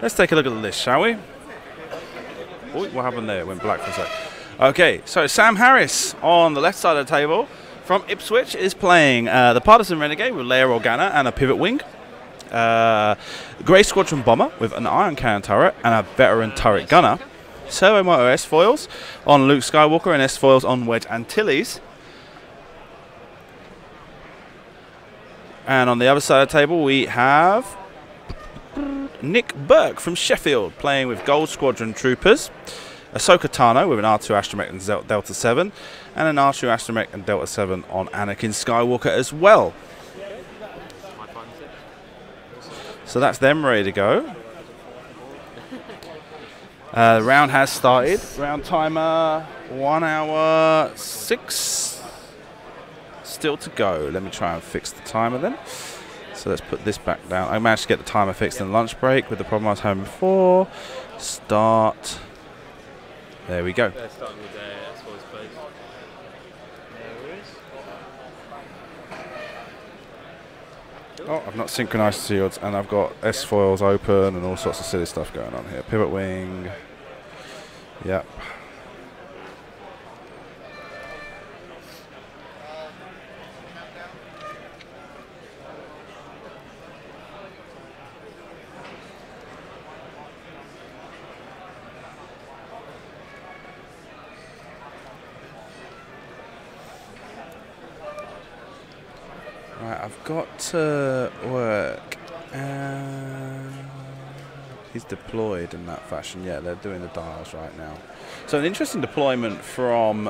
Let's take a look at the list, shall we? Ooh, what happened there? It went black for a sec. Okay, so Sam Harris on the left side of the table from Ipswich is playing the Partisan Renegade with Leia Organa and a pivot wing. Grey Squadron Bomber with an ion cannon turret and a veteran turret gunner. Servo Motor S foils on Luke Skywalker and S foils on Wedge Antilles. And on the other side of the table we have Nick Burke from Sheffield playing with Gold Squadron Troopers. Ahsoka Tano with an R2 Astromech and Delta 7. And an R2 Astromech and Delta 7 on Anakin Skywalker as well. So that's them ready to go. The round has started. Round timer 1 hour 6. Still to go. Let me try and fix the timer then. So let's put this back down. I managed to get the timer fixed in lunch break with the problem I was having before. Start. There we go. They're starting with their S4's place. There it is. Oh, I've not synchronized the shields and I've got S foils open and all sorts of silly stuff going on here. Pivot wing. Yep. Right, I've got to work. He's deployed in that fashion. Yeah, they're doing the dials right now. So an interesting deployment from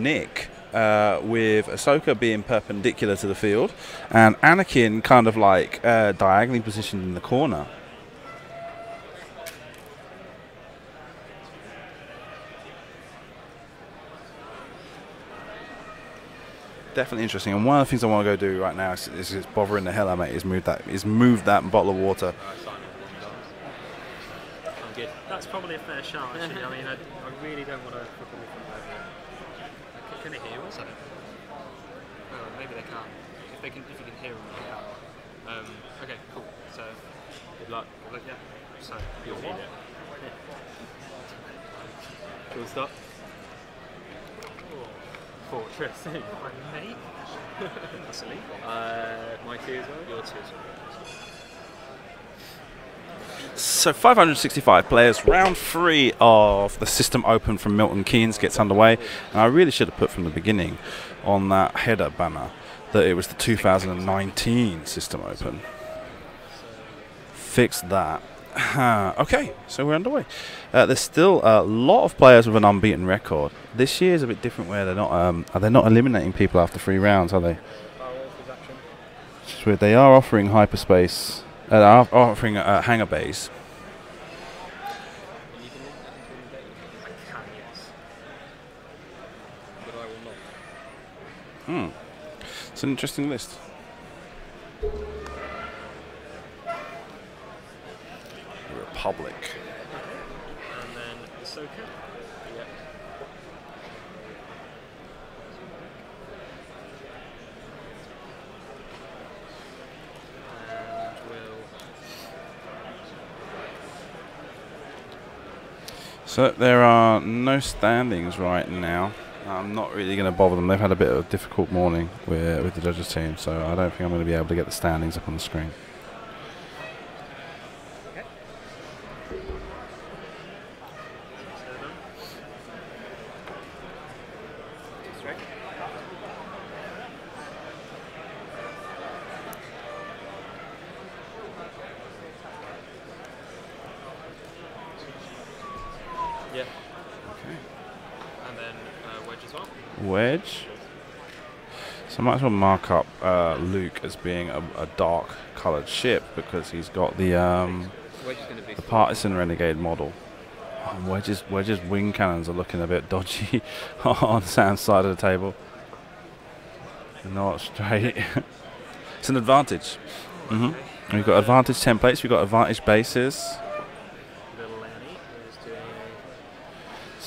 Nick with Ahsoka being perpendicular to the field and Anakin kind of like diagonally positioned in the corner. Definitely interesting, and one of the things I want to go do right now is bothering the hell out of me, is move that bottle of water. I'm good. That's probably a fair shot, actually. I mean, I really don't want to fuck away from that. Can they hear us? I don't know. Oh, maybe they can. If you can hear them, they can. Okay, cool. So, good luck. Yeah. So, you'll need it. Cool stop. Fortress. My mate? That's elite. My 2 as well? Your 2 as well. So 565 players, round 3 of the System Open from Milton Keynes gets underway. And I really should have put from the beginning on that header banner that it was the 2019 System Open. Fix that. Okay, so we're underway. There's still a lot of players with an unbeaten record. This year is a bit different, where they're not eliminating people after 3 rounds, are they? It's weird. They are offering hyperspace, offering hangar bays. It's an interesting list. Republic. And then Ahsoka. Yep. And we'll. So there are no standings right now. I'm not really going to bother them. They've had a bit of a difficult morning with the judges team, so I don't think I'm going to be able to get the standings up on the screen. Yeah. Okay. And then Wedge as well. Wedge. So I might as well mark up Luke as being a dark coloured ship because he's got the Partisan Renegade model. Oh, Wedge's wing cannons are looking a bit dodgy on Sam's side of the table. They're not straight. It's an advantage. We've got advantage templates, we've got advantage bases.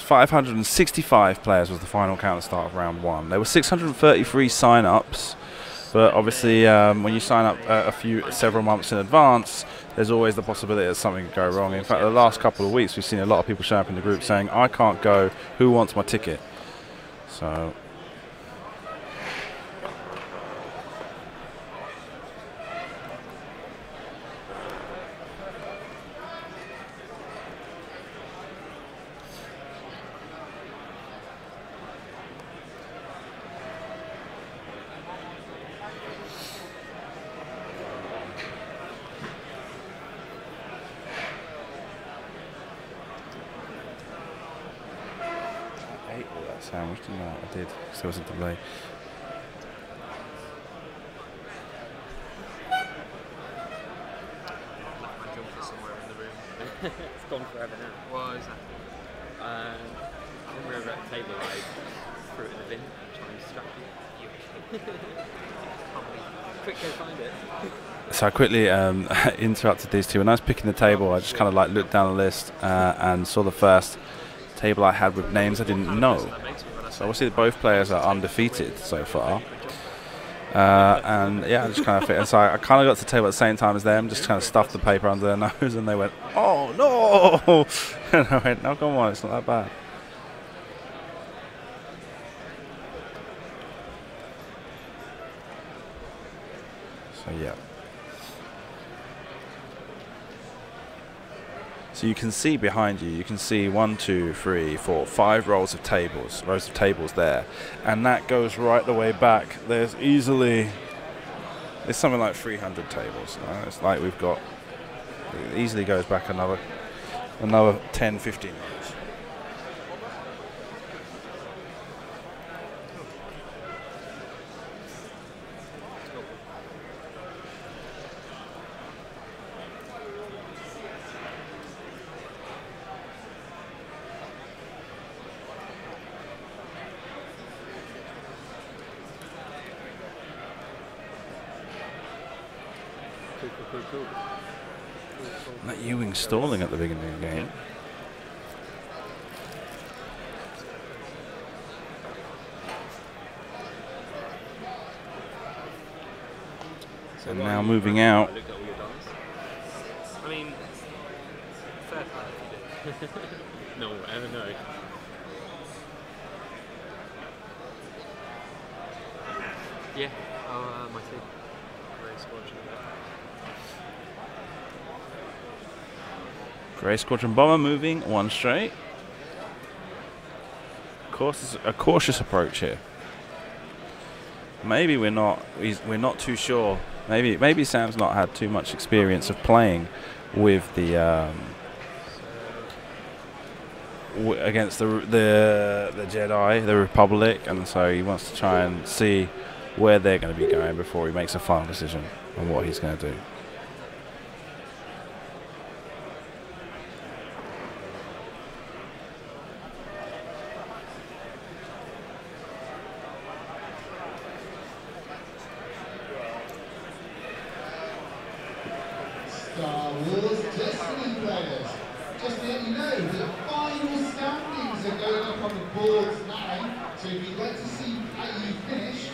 565 players was the final count at the start of round 1. There were 633 sign-ups, but obviously when you sign up several months in advance, there's always the possibility that something could go wrong. In fact, the last couple of weeks, we've seen a lot of people show up in the group saying, I can't go, who wants my ticket? So... sandwich, didn't I? I did, because there was a delay. Left my jumper somewhere in the room. It's gone forever now. Why is that? When we were at the table, I threw it in the bin, trying to distract you. Quick, go find it. So I quickly interrupted these two. When I was picking the table, I just kind of like looked down the list and saw the first table I had with names I didn't know. So obviously both players are undefeated so far. And yeah, I just kind of fit. And so I kind of got to the table at the same time as them, just kind of stuffed the paper under their nose, and they went, "Oh no!" And I went, "No, come on, it's not that bad." So yeah. So you can see behind you, you can see 1, 2, 3, 4, 5 rows of tables there, and that goes right the way back. There's something like 300 tables. It's like we've got, it easily goes back another 10, 15 rows. Cool. That Ewing stalling at the beginning of the game. And now moving out. I mean, fair play if you did. No one will ever know. Yeah, my team. Very scorching. Grey Squadron Bomber moving one straight. Of course, it's a cautious approach here. Maybe we're not too sure. Maybe Sam's not had too much experience of playing with the against the Jedi, the Republic, and so he wants to try and see where they're going to be going before he makes a final decision on what he's going to do. Star Wars Destiny players. Just to let you know, the final standings are going up on the boards now. So if you'd like to see how you finish.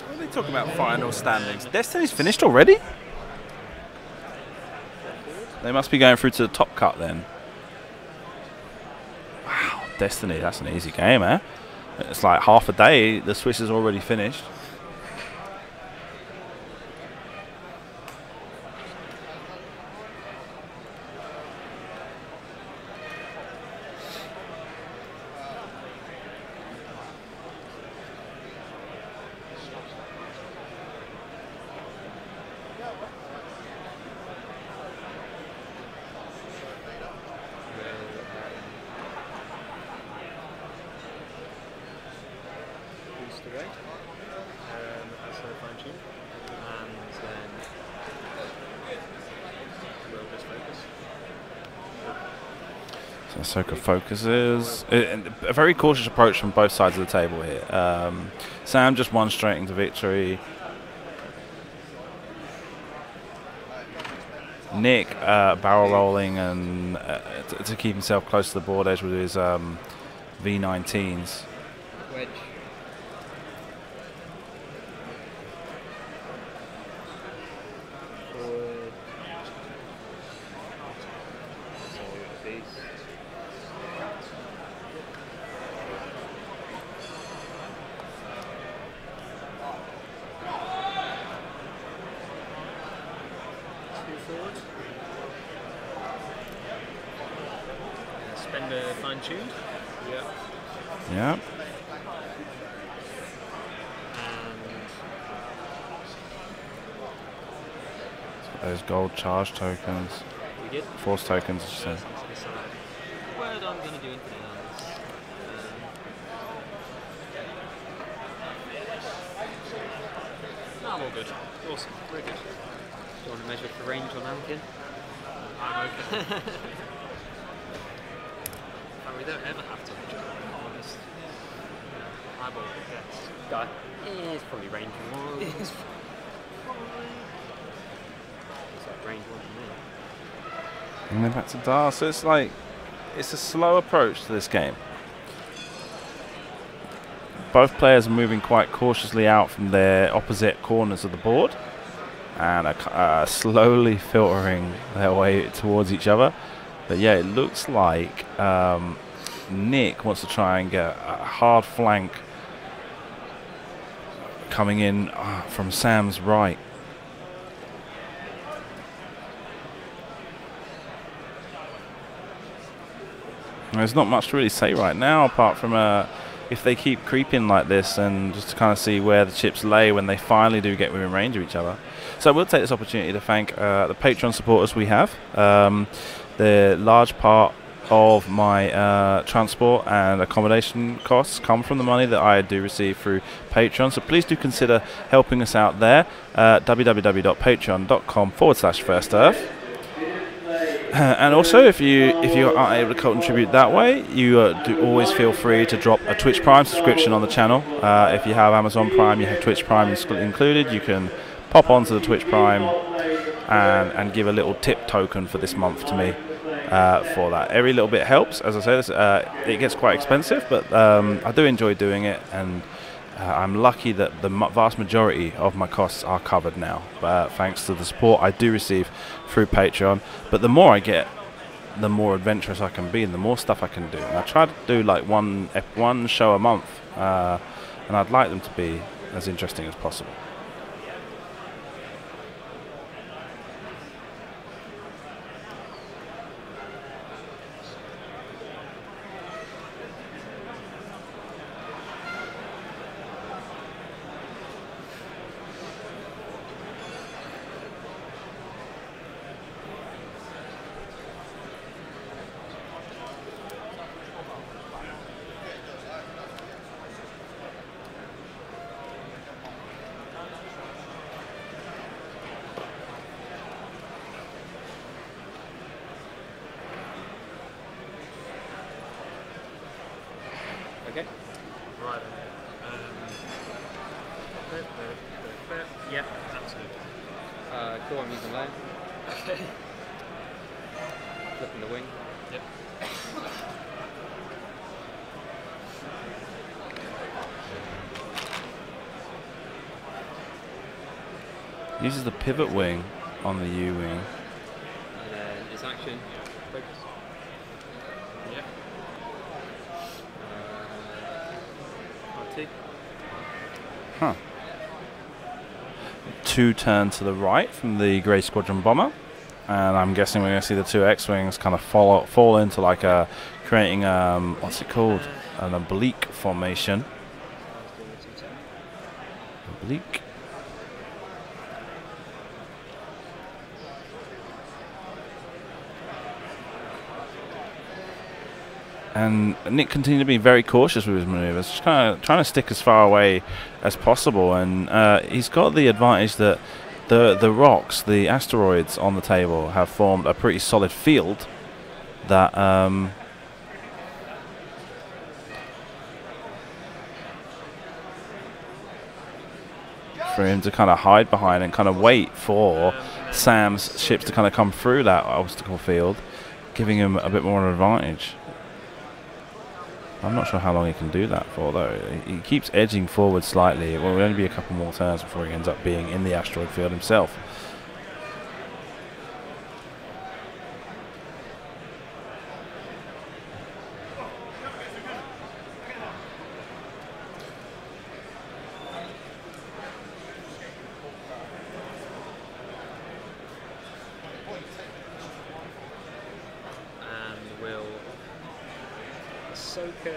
What are they talking about, final standings? Destiny's finished already? They must be going through to the top cut then. Wow, Destiny, that's an easy game, eh? It's like half a day, the Swiss is already finished. Away, as her fine tune, and then we'll just focus. So Ahsoka focuses. A very cautious approach from both sides of the table here. Sam just one straight into victory. Nick barrel rolling and to keep himself close to the board edge with his V19s. Wedge. please. Forward. Spender fine-tuned. Yeah. Yeah. And those gold charge tokens. we did. Force tokens, I should say. What I'm going to do infinite arms. I'm all good. Awesome. Very good. Do you want to measure for range on Anakin? I'm okay. We don't ever have to measure. I'll just eyeball it gets. Guy. It's probably range one. It's like range one for me. And then back to Dar. So it's like, it's a slow approach to this game. Both players are moving quite cautiously out from their opposite corners of the board and are slowly filtering their way towards each other. But yeah, it looks like Nick wants to try and get a hard flank coming in from Sam's right. There's not much to really say right now apart from if they keep creeping like this and just to kind of see where the chips lay when they finally do get within range of each other. So we'll take this opportunity to thank the Patreon supporters we have. The large part of my transport and accommodation costs come from the money that I do receive through Patreon. So please do consider helping us out there. www.patreon.com/firstearth. And also, if you aren't able to contribute that way, you do always feel free to drop a Twitch Prime subscription on the channel. If you have Amazon Prime, you have Twitch Prime included. You can pop onto the Twitch Prime and give a little tip token for this month to me for that. Every little bit helps. As I say, it gets quite expensive, but I do enjoy doing it, and I'm lucky that the vast majority of my costs are covered now, thanks to the support I do receive through Patreon. But the more I get, the more adventurous I can be, and the more stuff I can do. And I try to do like one show a month, and I'd like them to be as interesting as possible. Okay. Right. Yeah, absolutely. Cool, I'm using that. Okay. Flipping the wing. Yep. Uses the pivot wing on the U wing. And then its action. Focus. Yep. RT. Huh. 2 turn to the right from the Grey Squadron bomber, and I'm guessing we're going to see the 2 X-wings kind of fall into like creating what's it called, an oblique formation. Oblique. And Nick continued to be very cautious with his maneuvers, just kind of trying to stick as far away as possible. And he's got the advantage that the rocks, the asteroids on the table, have formed a pretty solid field that for him to kind of hide behind and kind of wait for Sam's ships to kind of come through that obstacle field, giving him a bit more of an advantage. I'm not sure how long he can do that for, though. He keeps edging forward slightly. It will only be a couple more turns before he ends up being in the asteroid field himself. Ahsoka,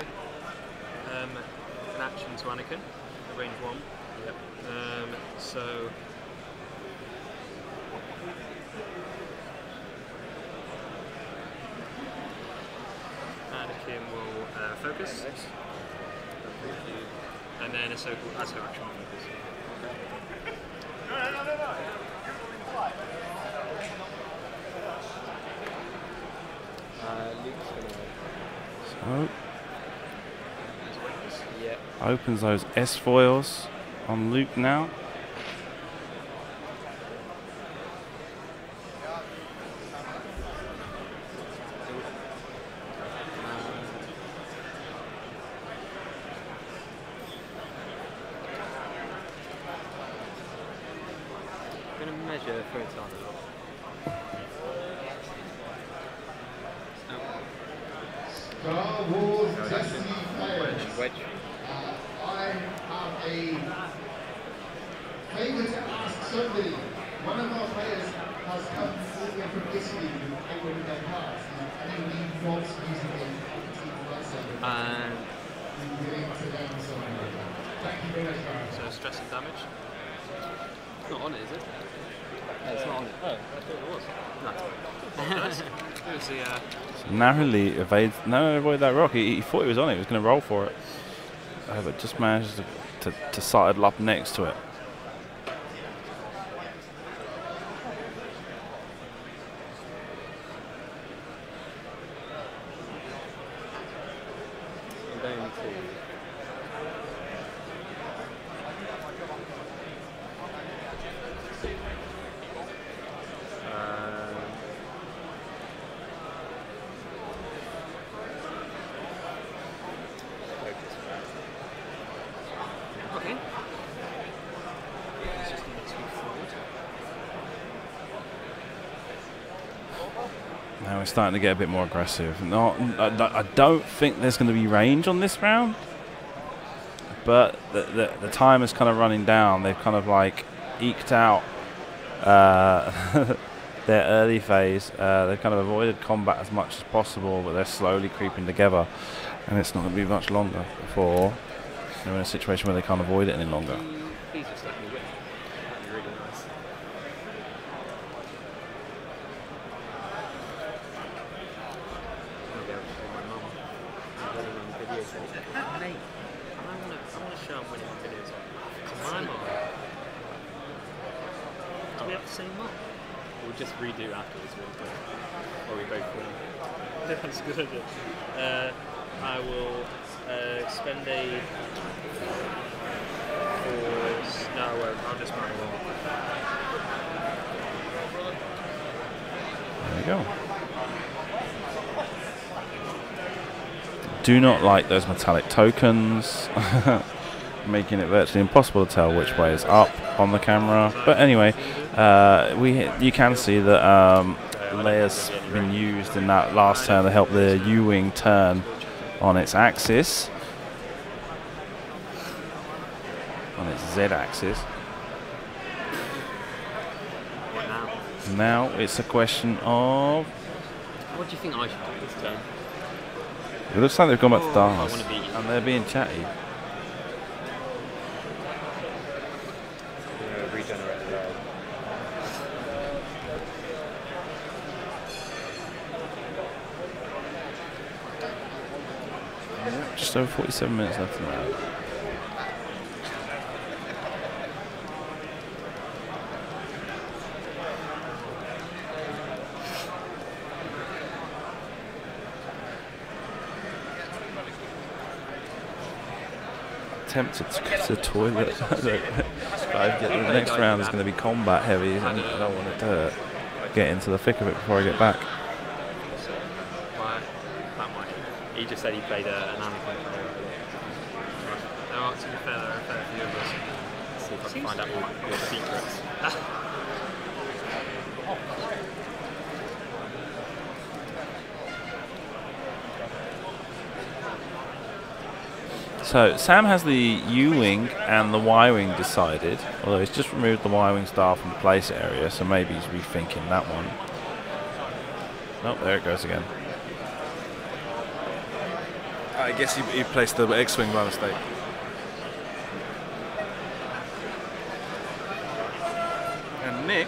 an action to Anakin, a range 1. Yep. So Anakin will focus, and then Ahsoka has her action focus. So opens those S foils on Luke now. I'm going to measure photon. Star Wars Destiny players. Wedge. I have a favour to ask somebody. One of our players has come all the way from Italy with everyone in their cards. Anybody not using a 15 lightsaber? And willing to them somewhere. Thank you very much, guys. so stress and damage. It's not on it, is it? No, it's not on it. Oh, I thought it was. No. It was the Narrowly evades. No, avoid that rock. He thought he was on it. He was going to roll for it, but just managed to sidle up next to it. I'm going to. Okay. It's just going to 2 forward. Now we're starting to get a bit more aggressive. I don't think there's going to be range on this round, but the time is kind of running down. They've kind of like eked out their early phase. They've kind of avoided combat as much as possible, but they're slowly creeping together, and it's not going to be much longer before they're in a situation where they can't avoid it any longer. Please just let me win. That'd be really nice. I'm going to be able to show my mum. I'm winning on videos. Mate, I want to show I'm winning on videos. Come on, Mum. Do we have to say Mum? We'll just redo afterwards, or we both win. That's a good idea. I will spend a force. No, I won't. I'll just manual. There you go. Do not like those metallic tokens, making it virtually impossible to tell which way is up on the camera. But anyway, you can see that Leia's been used in that last turn to help the U-wing turn on its axis, on its Z-axis. Now it's a question of. What do you think I should do this turn? It looks like they've gone back to I Dars, wanna be- and they're being chatty. Regenerate the Just over 47 minutes left in that. Tempted to go to the toilet. The next round is going to be combat heavy, and I don't want to get into the thick of it before I get back. He just said he played an Anakin. No, to be fair, there are a fair few of us. Let's see if I can find out all your secrets. So Sam has the U-wing and the Y-wing decided, although he's just removed the Y-wing star from the place area, so maybe he's rethinking that one. Nope, there it goes again. I guess he placed the X-Wing by mistake. And Nick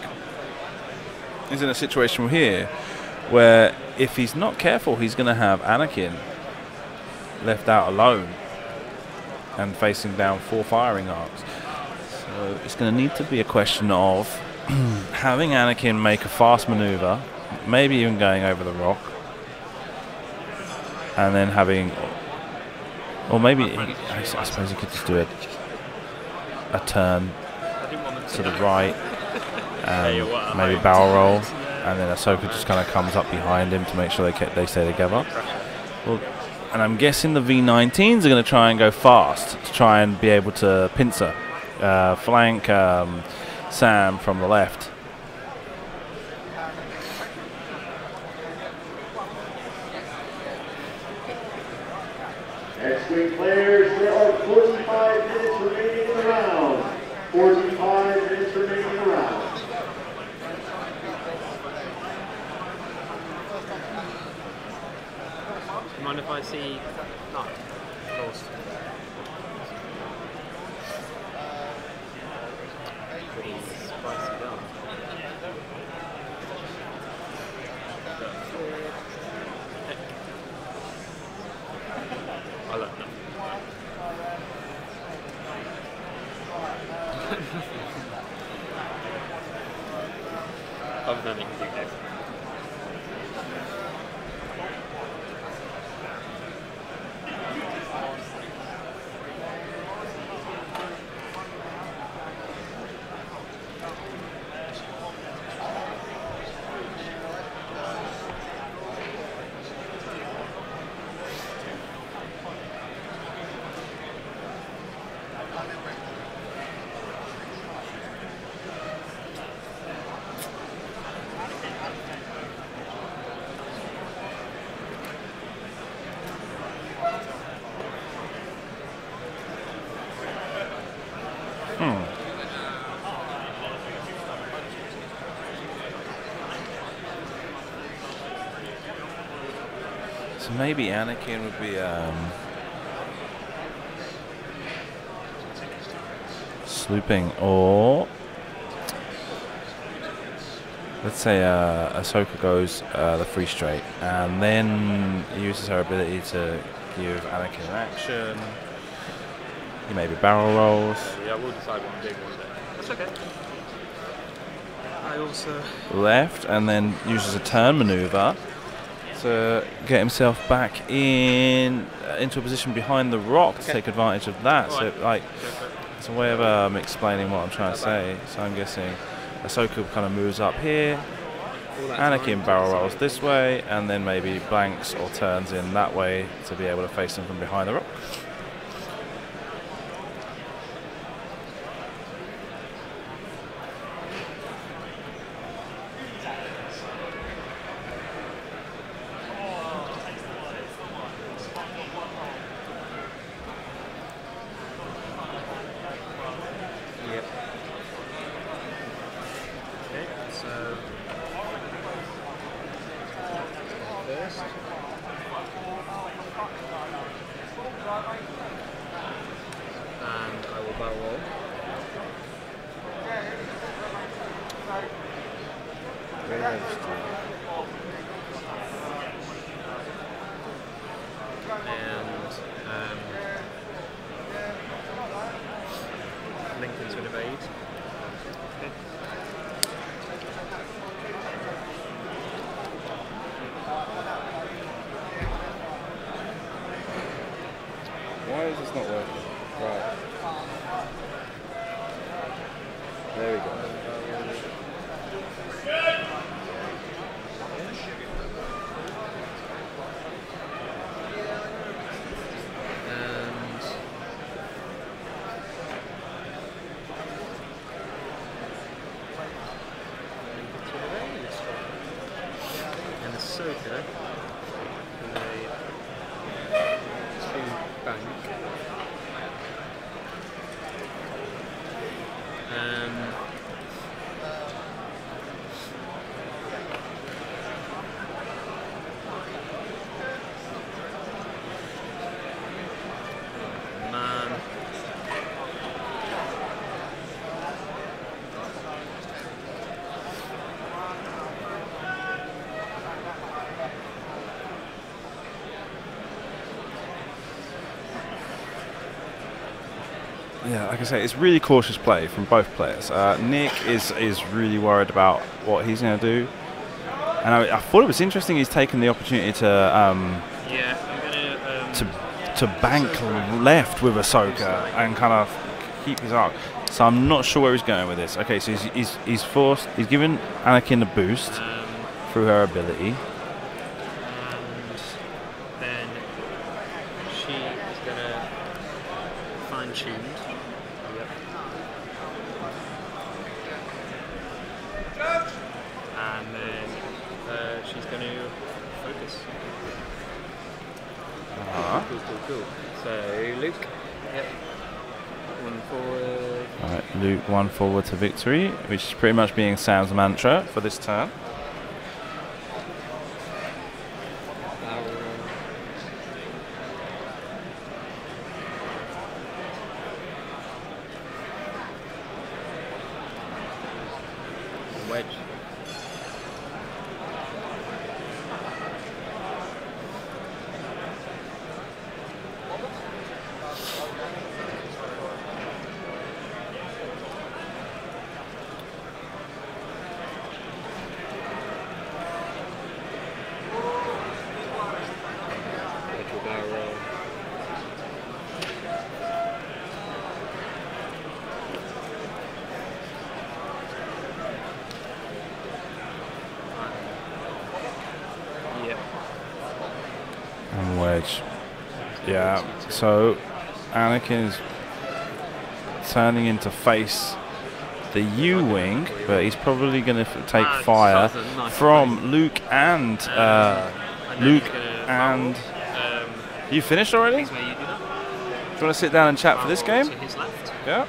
is in a situation here where if he's not careful, he's going to have Anakin left out alone and facing down 4 firing arcs. So it's going to need to be a question of having Anakin make a fast maneuver, maybe even going over the rock, and then having, or maybe I suppose he could just do a turn to the right and maybe barrel roll, and then Ahsoka just kind of comes up behind him to make sure they stay together. Well, and I'm guessing the V19s are going to try and go fast to try and be able to pincer, flank Sam from the left. X-Wing players, there are 45 minutes remaining in the round. 45 minutes remaining in the round. Do you mind if I see? No, of course. Pretty spicy down. I like that. Other than you can do that. So maybe Anakin would be slooping, or let's say Ahsoka goes the free straight and then uses her ability to give Anakin an action. He maybe barrel rolls. Yeah, we'll decide what I'm doing one day. That's okay. I also Left, and then uses a turn maneuver to get himself back into a position behind the rock to take advantage of that. So like, it's a way of explaining what I'm trying to say. So I'm guessing Ahsoka kind of moves up here, Anakin barrel rolls this way, and then maybe blanks or turns in that way to be able to face him from behind the rock. and I will barrel roll. And Lincoln's going to evade. Okay. Why is this not working? Right. There we go. And Ahsoka with a 2 bank. yeah, like I say, it's really cautious play from both players. Nick is really worried about what he's going to do, and I thought it was interesting. He's taken the opportunity to yeah, I'm gonna to bank left with Ahsoka and kind of keep his arc. So I'm not sure where he's going with this. Okay, so he's given Anakin a boost through her ability. and then she is gonna fine-tuned. Yep. And then she's gonna focus. Cool. So Luke. Yep. One forward. Alright, Luke 1 forward to victory, which is pretty much being Sam's mantra for this turn. Wedge. And wedge. Yeah, so Anakin is turning into face the U-wing, but he's probably going to take fire from Luke and you finished already? Do you want to sit down and chat for this game? Yeah.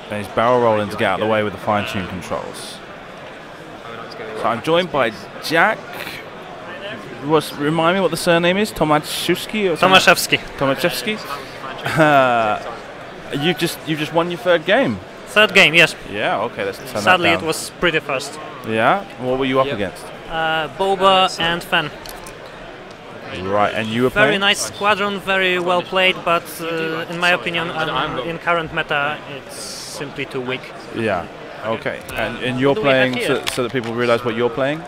And he's barrel rolling to get out of the way with the fine-tune controls. So I'm joined by Jack. Remind me what the surname is? Tomaszewski or Tomaszewski. Tomaszewski. You've just won your third game. Third game, yes. Yeah. Okay. Let's turn Sadly, that down. it was pretty fast. Yeah. What were you up against? Boba and Fen. Right. And you were Very playing? nice squadron, very well played, but in my opinion, in current meta, it's simply too weak. Yeah. Okay. And you're playing so that people realize what you're playing?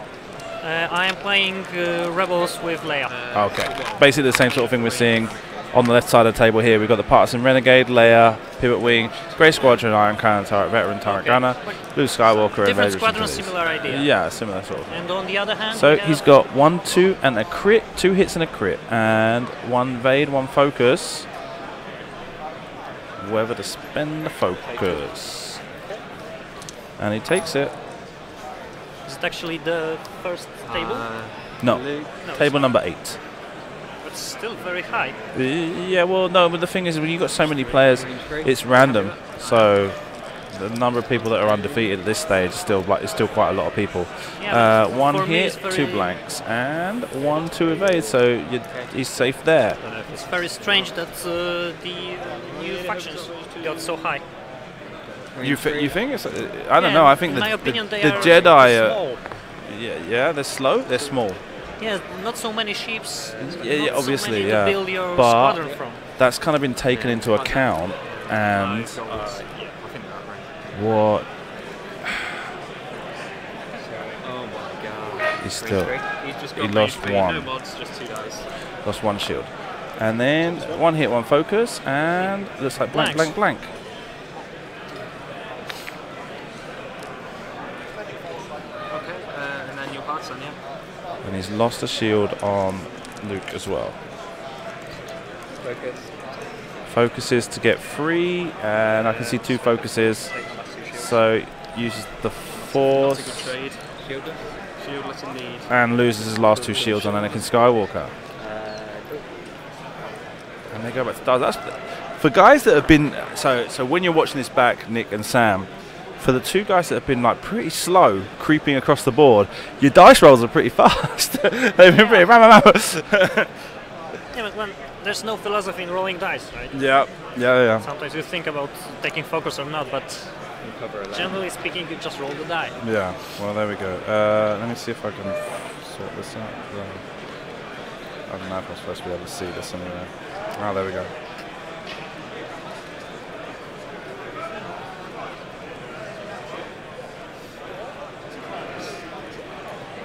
I am playing Rebels with Leia. Okay. Basically the same sort of thing we're seeing on the left side of the table here. We've got the Partisan Renegade, Leia, Pivot Wing, Grey Squadron, Iron Cannon Turret, Veteran Turret Gunner, Luke Skywalker, and Different Vader. squadron, similar idea. Yeah, similar sort of. And on the other hand, So he's got 1, 2, and a crit, 2 hits and a crit, and 1 Vade, 1 Focus. Whether to spend the Focus. And he takes it. is it actually the first table? No, No, table it's number 8. But still very high. Yeah, well, no, but the thing is, when you've got so many players, it's random. So the number of people that are undefeated at this stage is still quite a lot of people. Yeah, 1 for me hit, it's 2 blanks, and 1 to evade. So he's safe there. It's very strange that the new factions got so high. You think? It's, I don't Yeah, know. I think in my opinion, the they are Jedi are. small. Yeah, they're slow. They're small. Yeah, not so many ships. Yeah, not obviously, so many yeah. to build your But squadron from. that's kind of been taken into account, and what Oh my god. he's still he lost 1. No mods, just 2 dice. Lost 1 shield. And then 1 hit, 1 focus, and looks like blank, Blanks. blank, blank. Okay, and then your partisan, yeah. And he's lost a shield on Luke as well. Focus. Focuses to get 3, and I can see 2 focuses. So uses the Force That's a good trade. Shieldless. Shieldless indeed. and loses his last 2 shields on Anakin Skywalker. And they go back to stars. That's for guys that have been so when you're watching this back, Nick and Sam, for the 2 guys that have been like pretty slow creeping across the board, your dice rolls are pretty fast. They've been pretty Yeah, but when there's no philosophy in rolling dice, right? yeah. Sometimes you think about taking focus or not, but generally speaking, you just roll the die. Yeah, well, there we go. Let me see if I can sort this out. I don't know if I'm supposed to be able to see this anyway. Oh, there we go.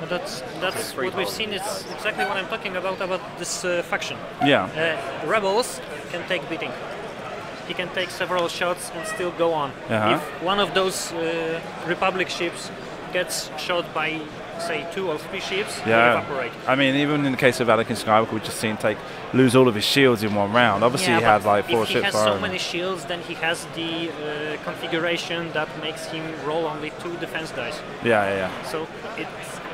But that's what we've seen. It's exactly what I'm talking about this faction. Yeah. Rebels can take beating. He can take several shots and still go on. Uh-huh. If one of those Republic ships gets shot by, say, 2 or 3 ships, they evaporate. I mean, even in the case of Anakin Skywalker, we just seen him lose all of his shields in one round. Obviously, he had like 4 ships. If he has so many shields, then he has the configuration that makes him roll only 2 defense dice. Yeah. So it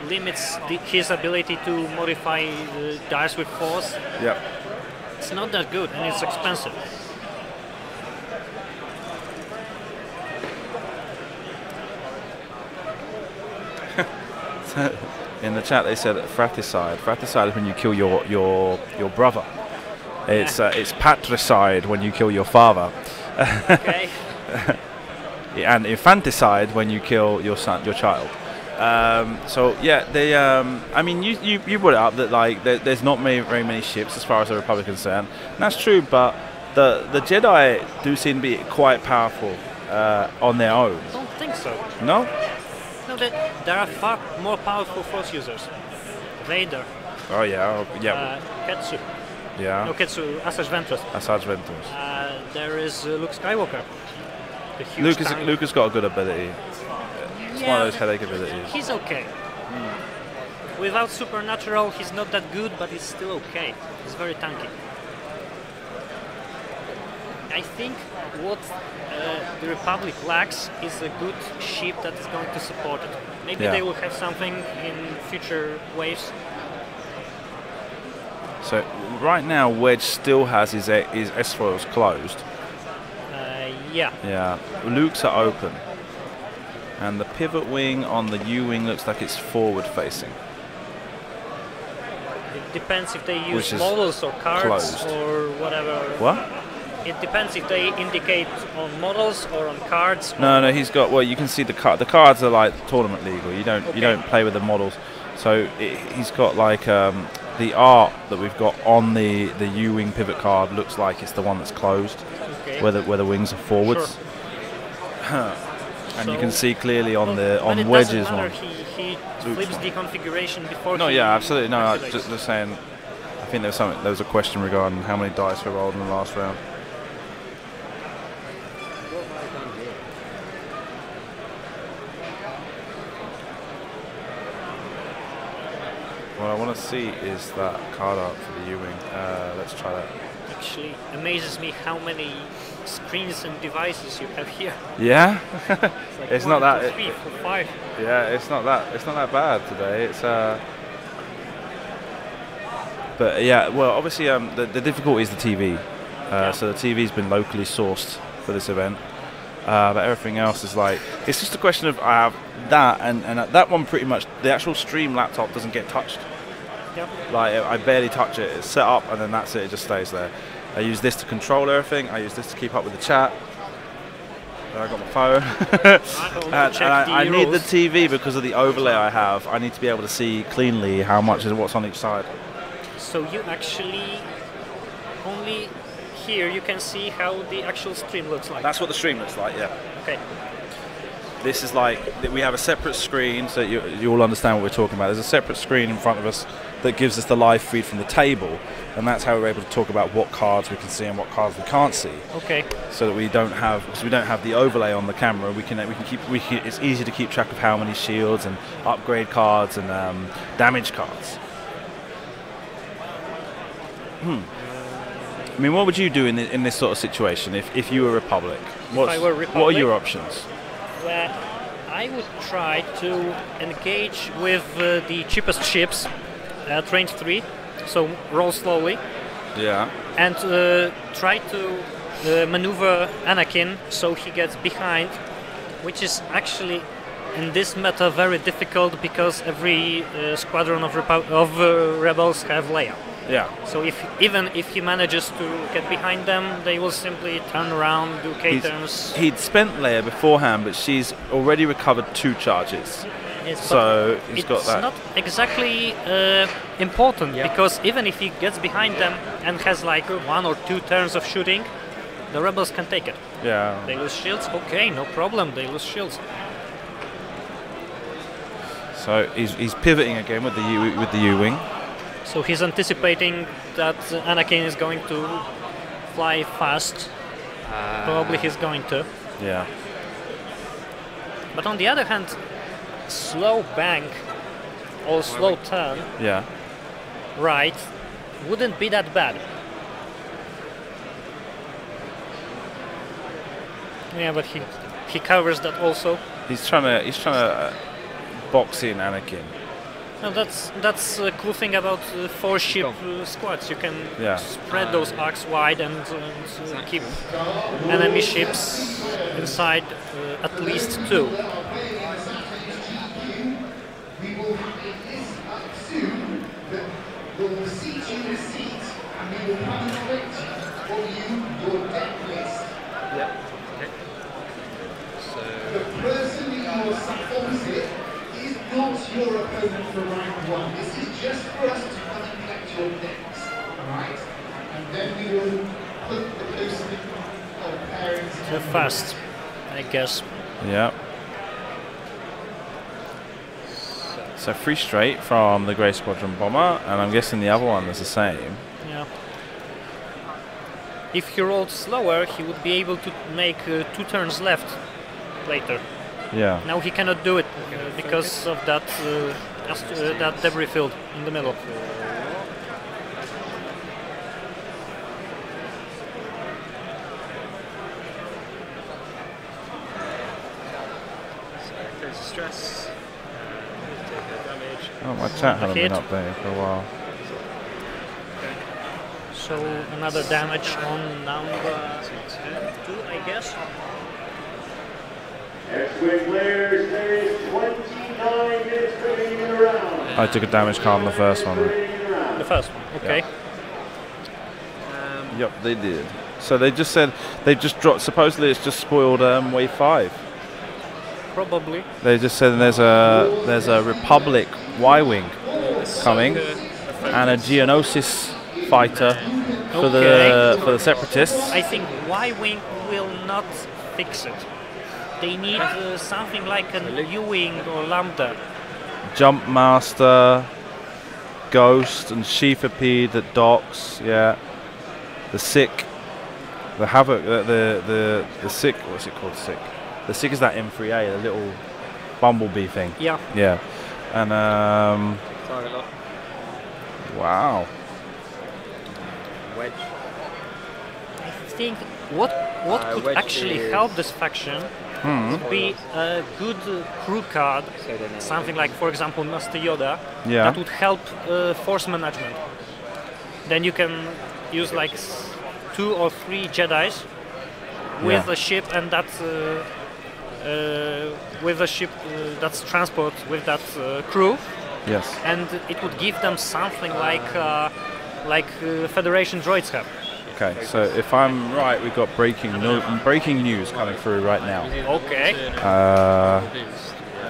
limits his ability to modify the dice with force. Yep. It's not that good, and it's expensive. In the chat, they said fratricide. Fratricide is when you kill your brother. It's patricide when you kill your father. Okay. And infanticide when you kill your son, your child. So yeah, they. I mean, you brought it up that like there's not very many ships as far as the Republic is concerned. And that's true, but the Jedi do seem to be quite powerful on their own. I don't think so. No. No, there are far more powerful Force users. Vader. Oh yeah. Ketsu. Yeah. No, Ketsu. Asajj Ventress. Asajj Ventress. There is Luke Skywalker. The huge Luke has got a good ability. It's one of those headache abilities. He's okay. Without supernatural, he's not that good, but he's still okay. He's very tanky. I think what the Republic lacks is a good ship that is going to support it. Maybe they will have something in future waves. So right now, Wedge still has his S-foils closed. Yeah. Yeah. Luke's are open. And the pivot wing on the U-wing looks like it's forward-facing. It depends if they use models or cards or whatever. What? It depends if they indicate on models or on cards. No, he's got. Well, you can see the card. The cards are like tournament legal. You don't play with the models. So he's got like the art that we've got on the U-wing pivot card looks like it's the one that's closed, where the wings are forwards. Sure. And so you can see clearly on Wedge's one. He flips the configuration before. No, yeah, absolutely. No, just saying. I think there was a question regarding how many dice were rolled in the last round. What I want to see is that card art for the U-wing. Let's try that. Actually, amazes me how many screens and devices you have here. Yeah, it's not that. 2, 3, 4, 5. Yeah, it's not that bad today. It's but yeah, well, obviously the difficulty is the TV. So the TV's been locally sourced for this event. But everything else is like, it's just a question of I have that and that one pretty much the actual stream laptop doesn't get touched. Yep. Like I barely touch it. It's set up and then that's it. It just stays there. I use this to control everything. I use this to keep up with the chat. Then I got my phone. I need the TV because of the overlay I have. I need to be able to see cleanly how much is what's on each side. So you actually only here you can see how the actual stream looks like. That's what the stream looks like, yeah. Okay. This is like, we have a separate screen, so you all understand what we're talking about. There's a separate screen in front of us that gives us the live feed from the table, and that's how we're able to talk about what cards we can see and what cards we can't see. Okay. So that we don't have the overlay on the camera. It's easy to keep track of how many shields and upgrade cards and damage cards. I mean, what would you do in this sort of situation if you were Republic? What are your options? Well, I would try to engage with the cheapest ships at range 3, so roll slowly. Yeah. And try to maneuver Anakin so he gets behind, which is actually in this meta very difficult because every squadron of rebels have Leia. Yeah. So even if he manages to get behind them, they will simply turn around, do K-turns. He'd spent Leia beforehand, but she's already recovered 2 charges. Yes, so he's got that. It's not exactly important because even if he gets behind them and has like 1 or 2 turns of shooting, the rebels can take it. Yeah. They lose shields. Okay, no problem. They lose shields. So he's pivoting again with the U-wing. So he's anticipating that Anakin is going to fly fast. Probably he's going to. Yeah. But on the other hand, slow bank or slow turn Yeah. right wouldn't be that bad. Yeah, but he covers that also. He's trying to box in Anakin. No, that's a cool thing about four-ship squads. You can spread those arcs wide and keep enemy ships inside at least two. We will have a list up soon that will seat you in a seat, and we will calculate for you your deck list. Yep. Okay. So The person that you are sat opposite is not your opponent for round one. This is just for us to come and collect your decks, alright? And then we will put the person of parents. Too fast, I guess. Yeah. So 3 straight from the Grey Squadron bomber, and I'm guessing the other one is the same. Yeah. If he rolled slower, he would be able to make 2 turns left later. Yeah. Now he cannot do it because of that that debris field in the middle. So there's stress. Take a damage. Oh, my chat hasn't Hit. been updated for a while. So another damage on number 2, I guess. X-Wing players, there is 29 minutes remaining in the round. I took a damage card on the first one. The first one, okay. Yep, they did. So they just said they just dropped. Supposedly, it's just spoiled wave 5. Probably. They just said there's a Republic Y-wing coming and a Geonosis fighter for the Separatists. I think Y-wing will not fix it. They need something like a U-wing or Lambda. Jump Master, Ghost, and Sheathapede that docks. Yeah, the Sick, the Havoc, the Sick. What's it called? Sick. The Sick is that M3A, the little bumblebee thing. Yeah. Yeah, and Target lock. wow. Wedge. I think what could Wedge actually is- help this faction would be a good crew card, something like, for example, Master Yoda, Yeah. that would help force management. Then you can use like 2 or 3 Jedis with Yeah. a ship, and that's with a ship that's transport with that crew, Yes. and it would give them something like Federation droids have. Okay, so if I'm right, we've got breaking news coming through right now. Okay.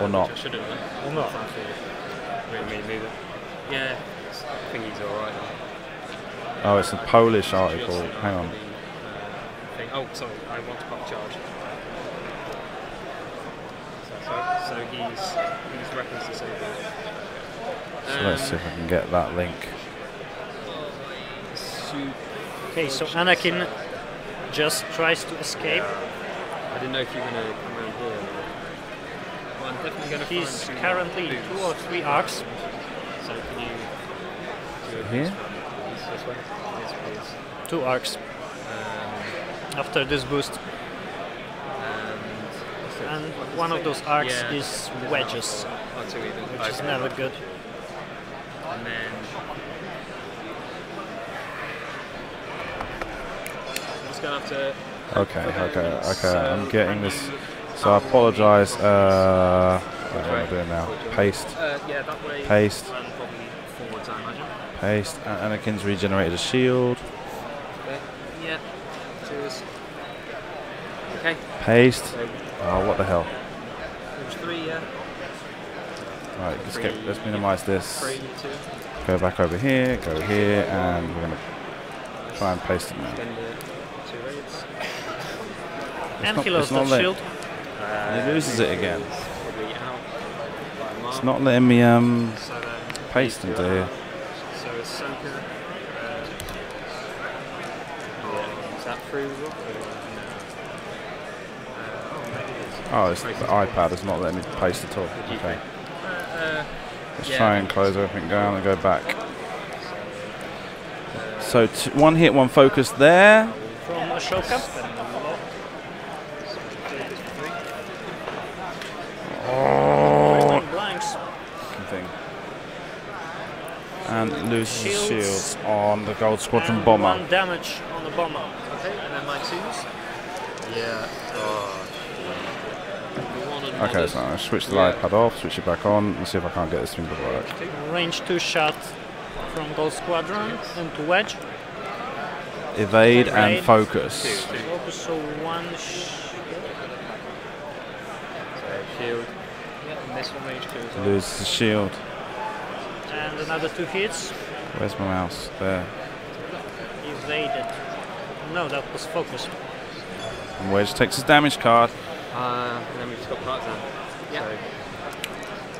Or not. Should have done. Or not. Really move it. Yeah. I think he's alright. Oh, it's a Polish article. Hang on. Oh, sorry. I want to pop charge. So he's weapons disabled. So let's see if I can get that link. Okay, so Anakin just tries to escape. I didn't know if you were going to come around here. Well, I'm definitely going to He's find currently 2 or 3 arcs. So can you do a Here? boost run, please, this way? Yes, please. 2 arcs after this boost. And one of those arcs Yeah. is wedges, Oh, 2 even. which is Okay. never good. And then I'm just going to have to. Okay. I'm getting this. So I apologise. What am I doing now? Paste. Yeah, that way. Paste. And probably forwards, I imagine. Paste. Anakin's regenerated a shield. Okay. Yeah. Cheers. Okay. Paste. So, Oh, what the hell? there's 3, yeah. Right, let's minimise this. 3, 2. Go back over here. Go here, and we're gonna try and paste it now. Then the 2 raids. And not- he lost it's not that lit. shield. He loses it again. Probably out by a mile. It's not letting me So then paste into here. So Ahsoka. Is that through Rock or no? Oh, maybe it is. Oh, it's the iPad is not letting me paste at all. Okay. Let's try and close everything down and go back. So one hit, one focus there. From Ashoka. Oh. Blanks. Thing. And loses Shields. shields on the Gold Squadron And bomber. 1 damage on the bomber. Okay, and then my 2s. Yeah. Okay, so I'll switch the iPad off, switch it back on, and see if I can't get this thing to work. Range 2 shot from Gold Squadron into Wedge. Evade and focus. Focus, so 1 Shield. Yeah, and this one range 2 as well. Lose the shield. and another 2 hits. Where's my mouse? There. Evaded. No, that was focus. And Wedge takes his damage card. And then we've just got Partisan. Yeah.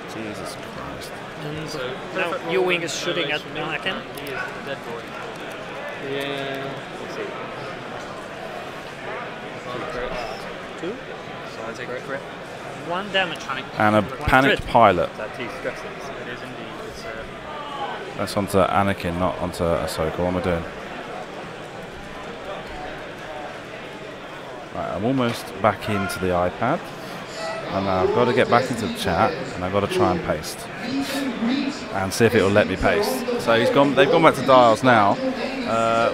So, Jesus Christ. And So now U-Wing is shooting at Anakin. He is the dead boy. Yeah. Let's see. 2. So I take a crit. 1 damage. And a panicked pilot. That 2 stresses. It is indeed. It's That's onto Anakin, not onto Ahsoka. What am I doing? Right, I'm almost back into the iPad. And now I've got to get back into the chat, and I've got to try and paste. And see if it will let me paste. So he's gone. They've gone back to dials now.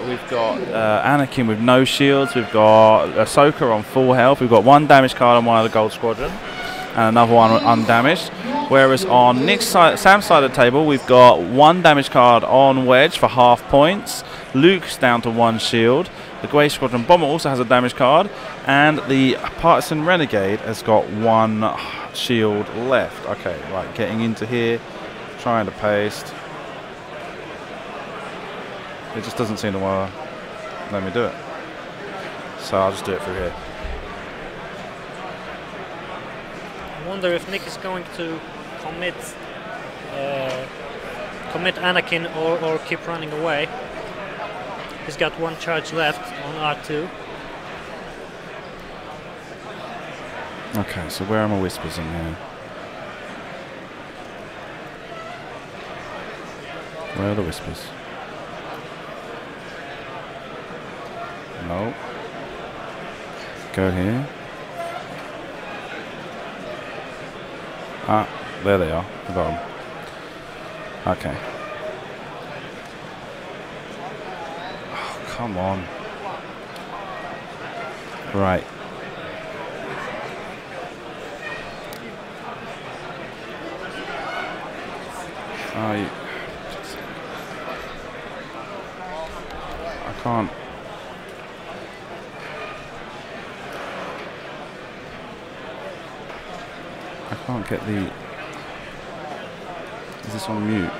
We've got Anakin with no shields. We've got Ahsoka on full health. We've got 1 damage card on one of the Gold Squadron, and another one undamaged. Whereas on Nick's side, Sam's side of the table, we've got 1 damage card on Wedge for half points. Luke's down to 1 shield. The Grey Squadron Bomber also has a damage card, and the Partisan Renegade has got 1 shield left. Okay, right, getting into here, trying to paste. It just doesn't seem to want to let me do it. So I'll just do it through here. I wonder if Nick is going to commit Anakin or keep running away. He's got 1 charge left on R2. Okay, so where are my whispers in here? Where are the whispers? No. Go here. Ah, there they are. I got them. Okay. Oh, come on. Right. I can't. I can't get the. Is this on mute?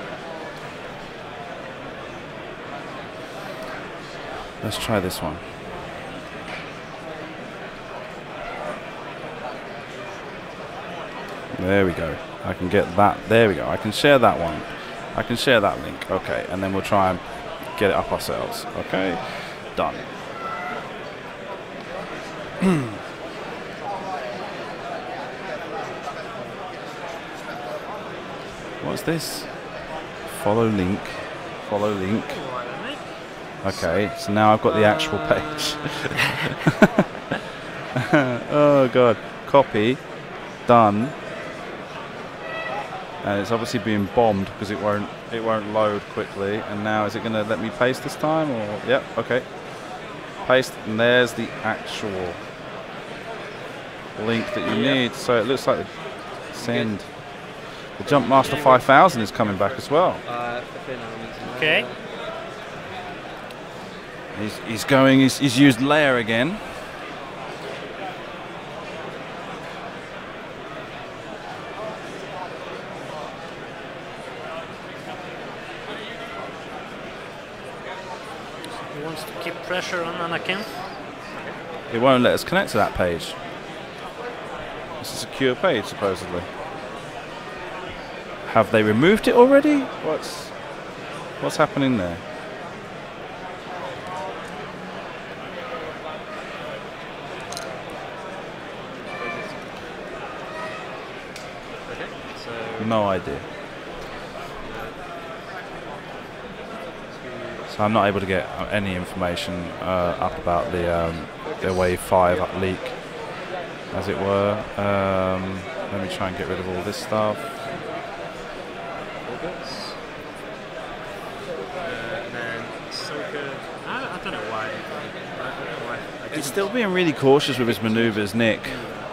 Let's try this one. There we go. I can get that. There we go. I can share that one. I can share that link. Okay, and then we'll try and get it up ourselves. Okay, done. What's this? Follow link. Follow link. Okay, so now I've got the actual page. Oh god. Copy. Done. And it's obviously being bombed because it won't load quickly. And now is it going to let me paste this time? Or yep. Okay. Paste, and there's the actual link that you need. So it looks like send. The Jumpmaster 5000 is coming back as well. Okay. He's going. He's used layer again. He wants to keep pressure on Anakin. It won't let us connect to that page. It's a secure page, supposedly. Have they removed it already? What's happening there? Okay, so No idea. So I'm not able to get any information up about the Wave 5 leak, as it were. Let me try and get rid of all this stuff. and then Soka. I don't know why. He's still being really cautious with his manoeuvres, Nick.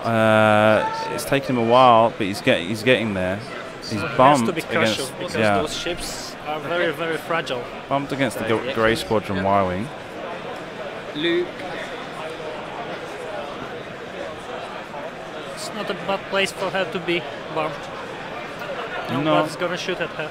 It's taken him a while, but he's getting there. He's Has bumped to be cautious against because yeah, those ships are very, very fragile. bumped against the Grey Squadron Y-wing. Luke. It's not a bad place for her to be bumped. No. Nobody's gonna shoot at her.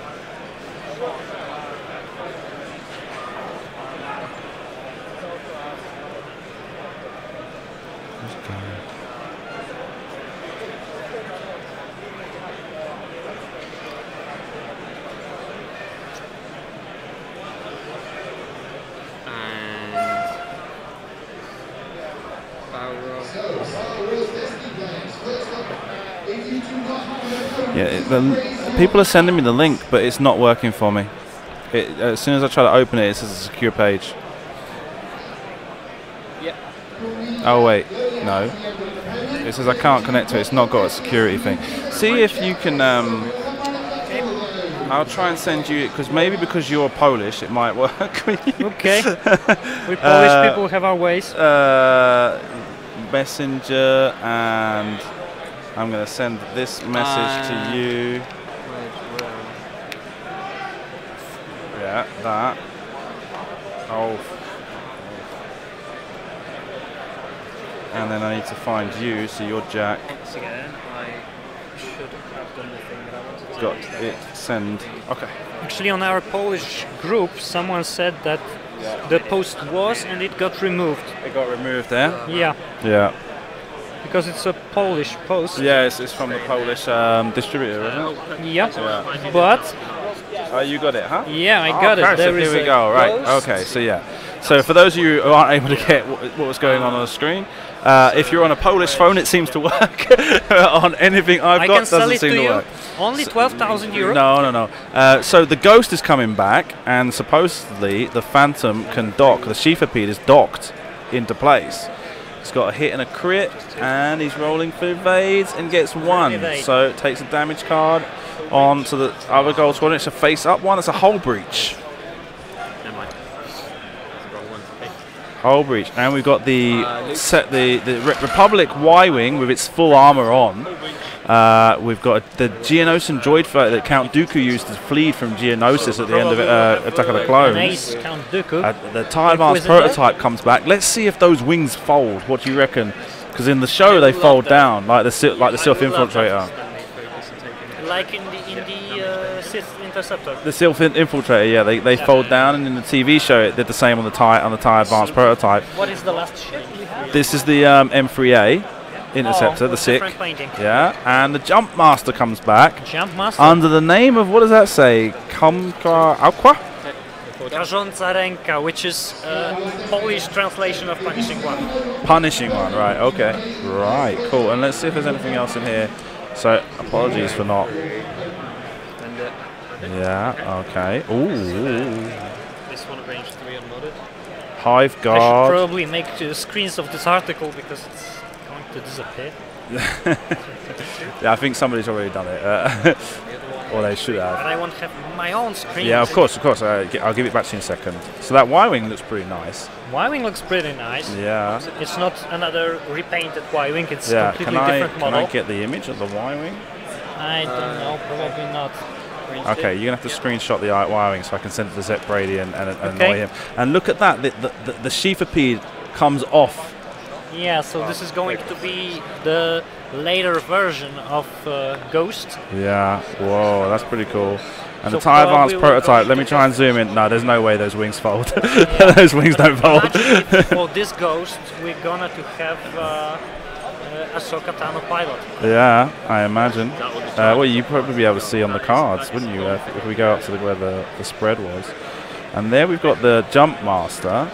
Yeah, the people are sending me the link, but it's not working for me. As soon as I try to open it, it says a secure page. Yep. Oh wait, no. It says I can't connect to it. It's not got a security thing. See if you can. I'll try and send you it because you're Polish, it might work. Okay. We Polish people have our ways. Messenger, and I'm going to send this message to you. Yeah, that. Oh. And then I need to find you, so you're Jack. Once again, I should have done the thing that I wanted to Got do. it, send. Okay. Actually, on our Polish group, someone said that the post was and it got removed. It got removed there? Yeah, Yeah. because it's a Polish post. Yeah, it's from the Polish distributor, isn't it? Yeah, Yeah. but Oh, you got it, huh? yeah, I got it. Perfect, There is here we a go. Right. ghost. Okay. So yeah. So for those of you who aren't able to get what was going on the screen, if you're on a Polish phone, it seems to work. On anything I've I got, can sell doesn't it seem to to you. work. Only 12,000 euros. No. So the Ghost is coming back, and supposedly the Phantom can dock. The Sheathapede is docked into place. He's got a hit and a crit, and he's rolling for evades and gets one. Evade. So it takes a damage card on to the other Gold Squadron. It's a face-up one. It's a hull breach. Never mind. It's the wrong one to pick. Hull breach, and we've got the Republic Y-wing with its full armor on. We've got the Geonosis droid fighter that Count Dooku used to flee from Geonosis at the end of Attack of the Clones. Nice, Count Dooku. The TIE Advanced prototype comes back. Let's see if those wings fold. What do you reckon? Because in the show they fold down like the Sith Infiltrator. Like in the Sith Interceptor. The Sith Infiltrator, yeah, they fold down, and in the TV show it did the same on the TIE Advanced prototype. What is the last ship we have? This is the M3A Interceptor, the SIC. Different painting. Yeah, and the Jump Master comes back Jump Master. under the name of, what does that say? Aqua? Karząca ręka, which is Polish translation of Punishing One. Punishing One, right, okay. Right, cool. And let's see if there's anything else in here. So, apologies for not. Yeah, okay. Ooh. This one at range 3 unmodded. Hive I should Guard. probably make screens of this article because it's going to disappear. Yeah, I think somebody's already done it. Or they should have. But I won't have my own screen. Yeah, of course. I'll give it back to you in a second. So that Y-wing looks pretty nice. Y-wing looks pretty nice. Yeah. It's not another repainted Y-wing. It's Yeah. completely different Can model. I get the image of the Y-wing? I don't know. Probably not. Okay, you're gonna have to screenshot the Y-wing so I can send it to Zep Brady and annoy him. And look at that. The Sheathapede comes off. Yeah. So this is going to be the later version of Ghost. Yeah. Whoa, that's pretty cool. And So the TIE Advanced probably we're prototype. going Let me to try and zoom in. No, there's no way those wings fold. Those wings don't fold. Imagine if for this Ghost we're gonna to have Ahsoka Tano pilot. Yeah, I imagine. Well, you'd probably be able to see on the cards, wouldn't you, if we go up to where the spread was. And there we've got the Jump Master.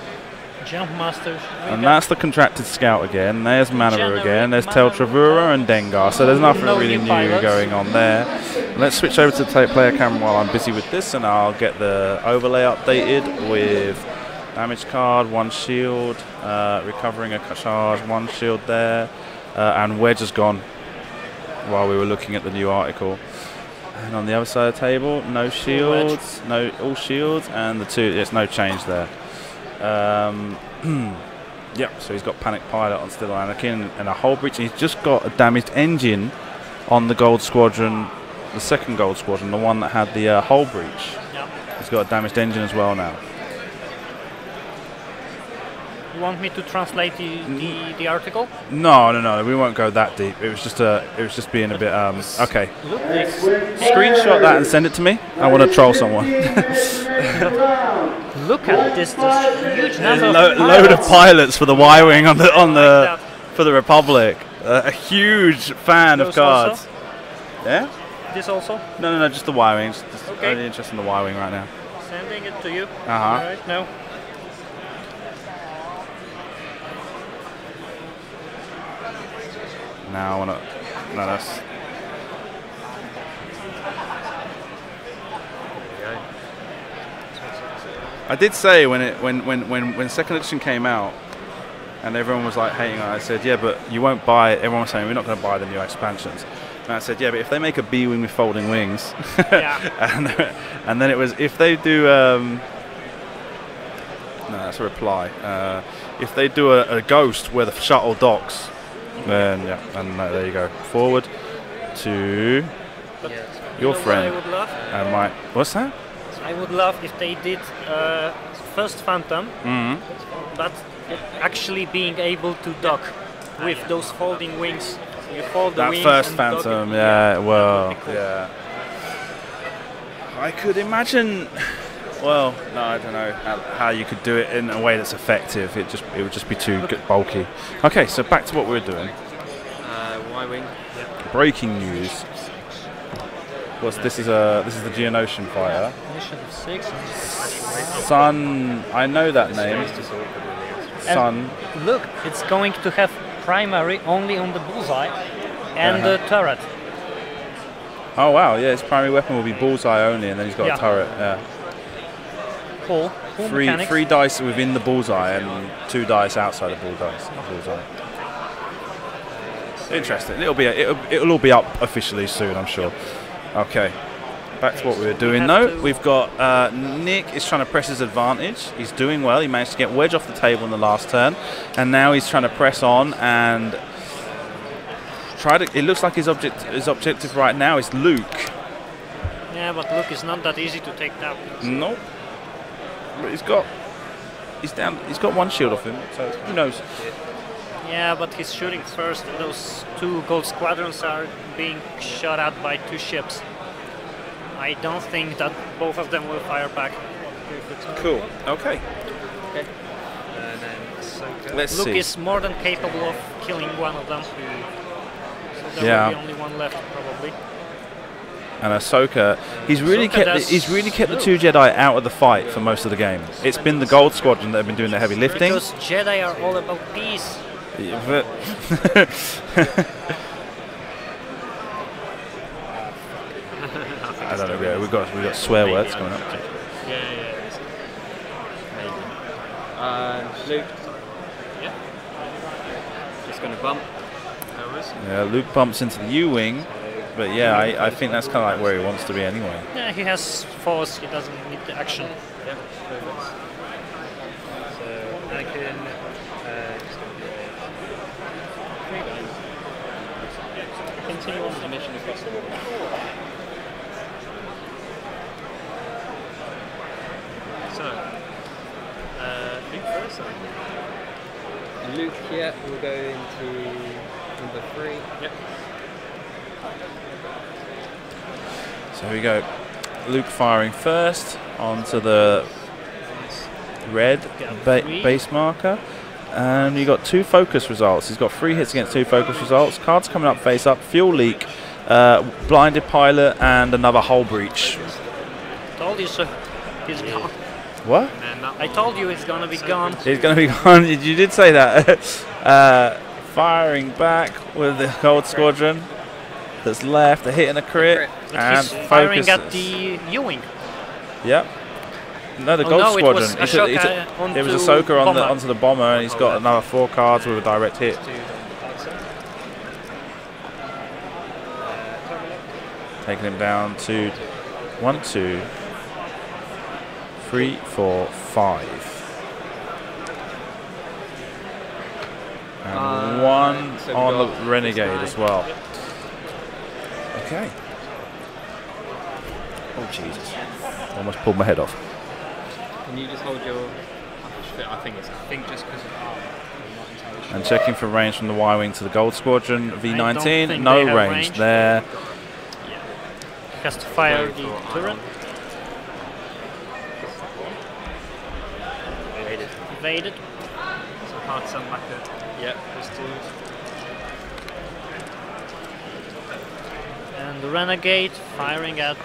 Jump Master. And that's the contracted scout again. There's Manava again. There's Tel Travura and Dengar. So there's nothing really new going on there. Let's switch over to the player camera while I'm busy with this, and I'll get the overlay updated with damage card, 1 shield, recovering a charge, 1 shield there, and Wedge has gone while we were looking at the new article. And on the other side of the table, no shields, all shields, and there's no change there. Yep, so he's got Panic Pilot on still on Anakin and a hull breach, and he's just got a damaged engine on the Gold Squadron, the second Gold Squadron, the one that had the hull breach. Yep. He's got a damaged engine as well now. You want me to translate the article? No, we won't go that deep. It was just being a bit okay. Look this. Screenshot that and send it to me. I want to troll someone. Look at this huge number load of pilots for the Y-wing for the Republic. A huge fan of cards. Also? Yeah? This also? No, just the Y-wing. Just Okay. only interested in the Y-wing right now. Sending it to you. Right now. Now I want to. No, that's. I did say when second edition came out, and everyone was like hating on it, I said, yeah, but you won't buy it. Everyone was saying we're not going to buy the new expansions. And I said, yeah, but if they make a B-wing with folding wings, Yeah. and then it was if they do. No, that's a reply. If they do a ghost where the shuttle docks, then yeah, and there you go. Forward to your friend. What I would love? And what's that? I would love if they did first Phantom, but actually being able to dock with those folding wings. You fold the That wings first and dock Phantom, it. yeah, well, cool. yeah. I could imagine. Well, no, I don't know how you could do it in a way that's effective. It would just be too bulky. Okay, so back to what we were doing. Y-wing. Breaking news. This is the Geonosian fighter. Mission 6. Sun, I know that name. Sun. And look, it's going to have primary only on the bullseye and the turret. Oh wow, yeah, his primary weapon will be bullseye only, and then he's got a turret. Yeah. Cool. Three dice within the bullseye and 2 dice outside the bullseye. Interesting. It'll all be up officially soon, I'm sure. Okay. Back to what we were doing though. We've got Nick is trying to press his advantage. He's doing well. He managed to get Wedge off the table in the last turn, and now he's trying to press on and try to. It looks like his objective right now is Luke. Yeah, but Luke is not that easy to take down. Nope. But he's got 1 shield off him, so who knows? Yeah, but he's shooting first. Those 2 gold squadrons are being shot at by 2 ships. I don't think that both of them will fire back. Cool. Okay. And then Ahsoka. Let's Luke see. is more than capable of killing one of them. So there will be only one left, probably. And Ahsoka, he's really kept the 2 Jedi out of the fight for most of the game. It's been the Gold Squadron that have been doing the heavy lifting. Because Jedi are all about peace. Yeah, but I don't know. Yeah, we've got swear words coming up. Yeah. Maybe. Luke. Yeah. Just going to bump. Yeah, Luke bumps into the U-wing, but yeah, I think that's kind of like where he wants to be anyway. Yeah, he has force. He doesn't need the action. Yeah, perfect. So Anakin just going to do a 3 guns. Continue on the mission across the water. So, Luke first. Luke here will go into number 3. Yep. So here we go. Luke firing first onto the red base marker. And you got 2 focus results. He's got 3 hits against 2 focus results. Cards coming up face up. Fuel leak, blinded pilot, and another hull breach. Told you so. He's gone. What? I told you it's gonna be gone. He's going to be gone. You did say that. Firing back with the Gold Squadron. That's left. A hit and a crit. But And he's firing focus. at the U-wing. Yep. No, the Oh, Gold no, it Squadron. was He took- he Ashoka took- it was onto Ahsoka on the, bomber. onto the bomber, and he's got another 4 cards with a direct hit. Taking him down to 1, 2, 3, 4, 5. And 1 so we on got the Renegade this as well. Okay. Oh, Jesus. Almost pulled my head off. Can you just hold your... I think just because of arm. And checking for range from the Y-Wing to the Gold Squadron. don't V19, think no they have range range. there. Has to fire the turret. Evaded. So hard to send back a... Yeah, there's 2. And the Renegade firing at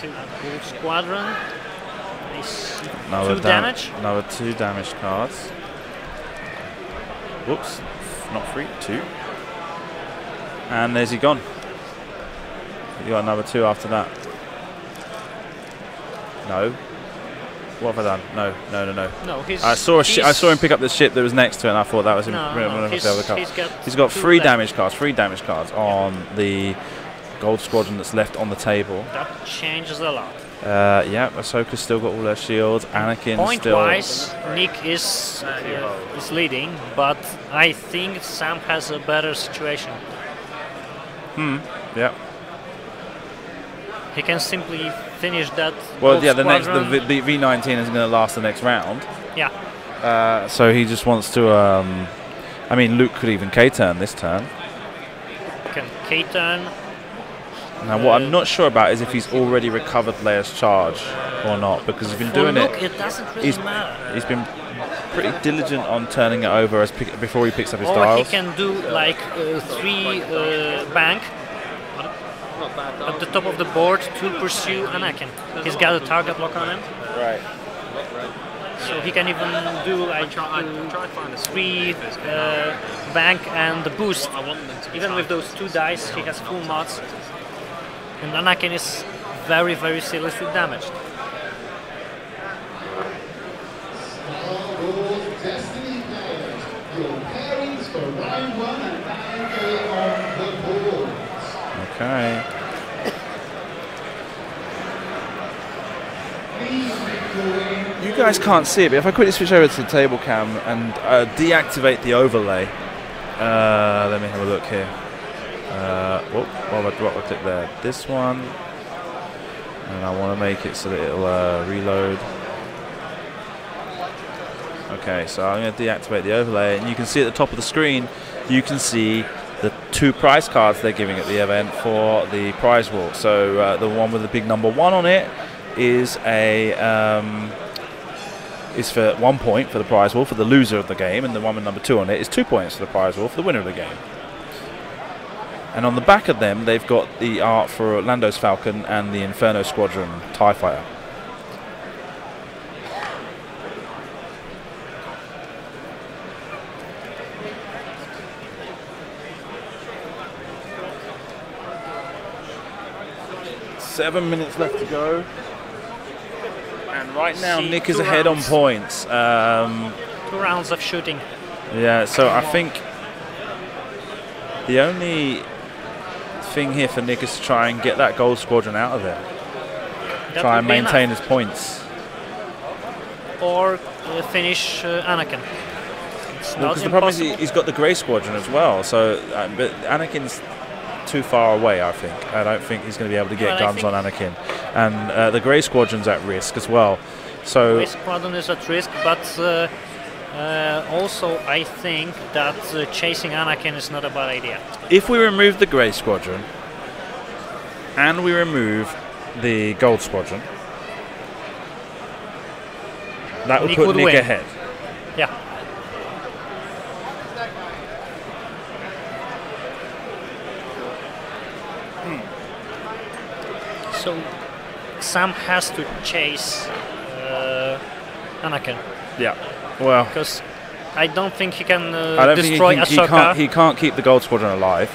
Gold Squadron. Nice. 2 damage. Another 2 damage cards. Whoops, not 3, 2. And there's he gone. You got another 2 after that. No. What have I done? No. No, I saw him pick up the ship that was next to it, and I thought that was him. He's got 3 damage cards. 3 damage cards on the Gold Squadron that's left on the table. That changes a lot. Yeah, Ahsoka's still got all her shields. Anakin still. Point-wise, Nick is leading, but I think Sam has a better situation. Yeah. He can simply finish that. Well, Gold yeah, the Squadron. V19 is going to last the next round. Yeah. So he just wants to. I mean, Luke could even K-turn this turn. Can K-turn. Now, what I'm not sure about is if he's already recovered Leia's charge or not, because he's been doing Luke, it. it doesn't really matter. He's been pretty diligent on turning it over before he picks up his Or dials. he can do like 3 bank Not bad, at the top of the board to pursue Anakin. He's got a target lock on him, Right. so he can even do like try to find a 3 bank and the boost. I want them to be Even with those 2 dice, he has full mods. And Anakin is very, very seriously damaged. Star Wars Destiny players, your pairings for round 1 and round 8 on the board. Okay. Please make your way. You guys can't see it, but if I quickly switch over to the table cam and deactivate the overlay, let me have a look here. What have I click there? This one, and I want to make it so that it'll reload. Okay, so I'm going to deactivate the overlay, and you can see at the top of the screen, you can see the 2 prize cards they're giving at the event for the prize wall. So the one with the big number 1 on it is is for 1 point for the prize wall for the loser of the game, and the one with number 2 on it is 2 points for the prize wall for the winner of the game. And on the back of them, they've got the art for Lando's Falcon and the Inferno Squadron TIE Fighter. Seven minutes left to go. And right now, Nick is ahead on points. 2 rounds of shooting. Yeah, so I think the only thing here for Nick is to try and get that Gold Squadron out of there. That Try would and be maintain enough. his points. Or finish Anakin. It's not Because the problem is impossible. he's got the Grey Squadron as well. So, but Anakin's too far away, I think. I don't think he's going to be able to get Well, I guns on Anakin. And the Grey Squadron's at risk as well. So Grey Squadron is at risk, but also I think that chasing Anakin is not a bad idea. if we remove the Grey Squadron and we remove the Gold Squadron, that would Nick put would Nick win. ahead. Yeah. So Sam has to chase Anakin. Yeah. Well, Because I don't think he can I don't destroy think Ahsoka. he can't keep the Gold Squadron alive.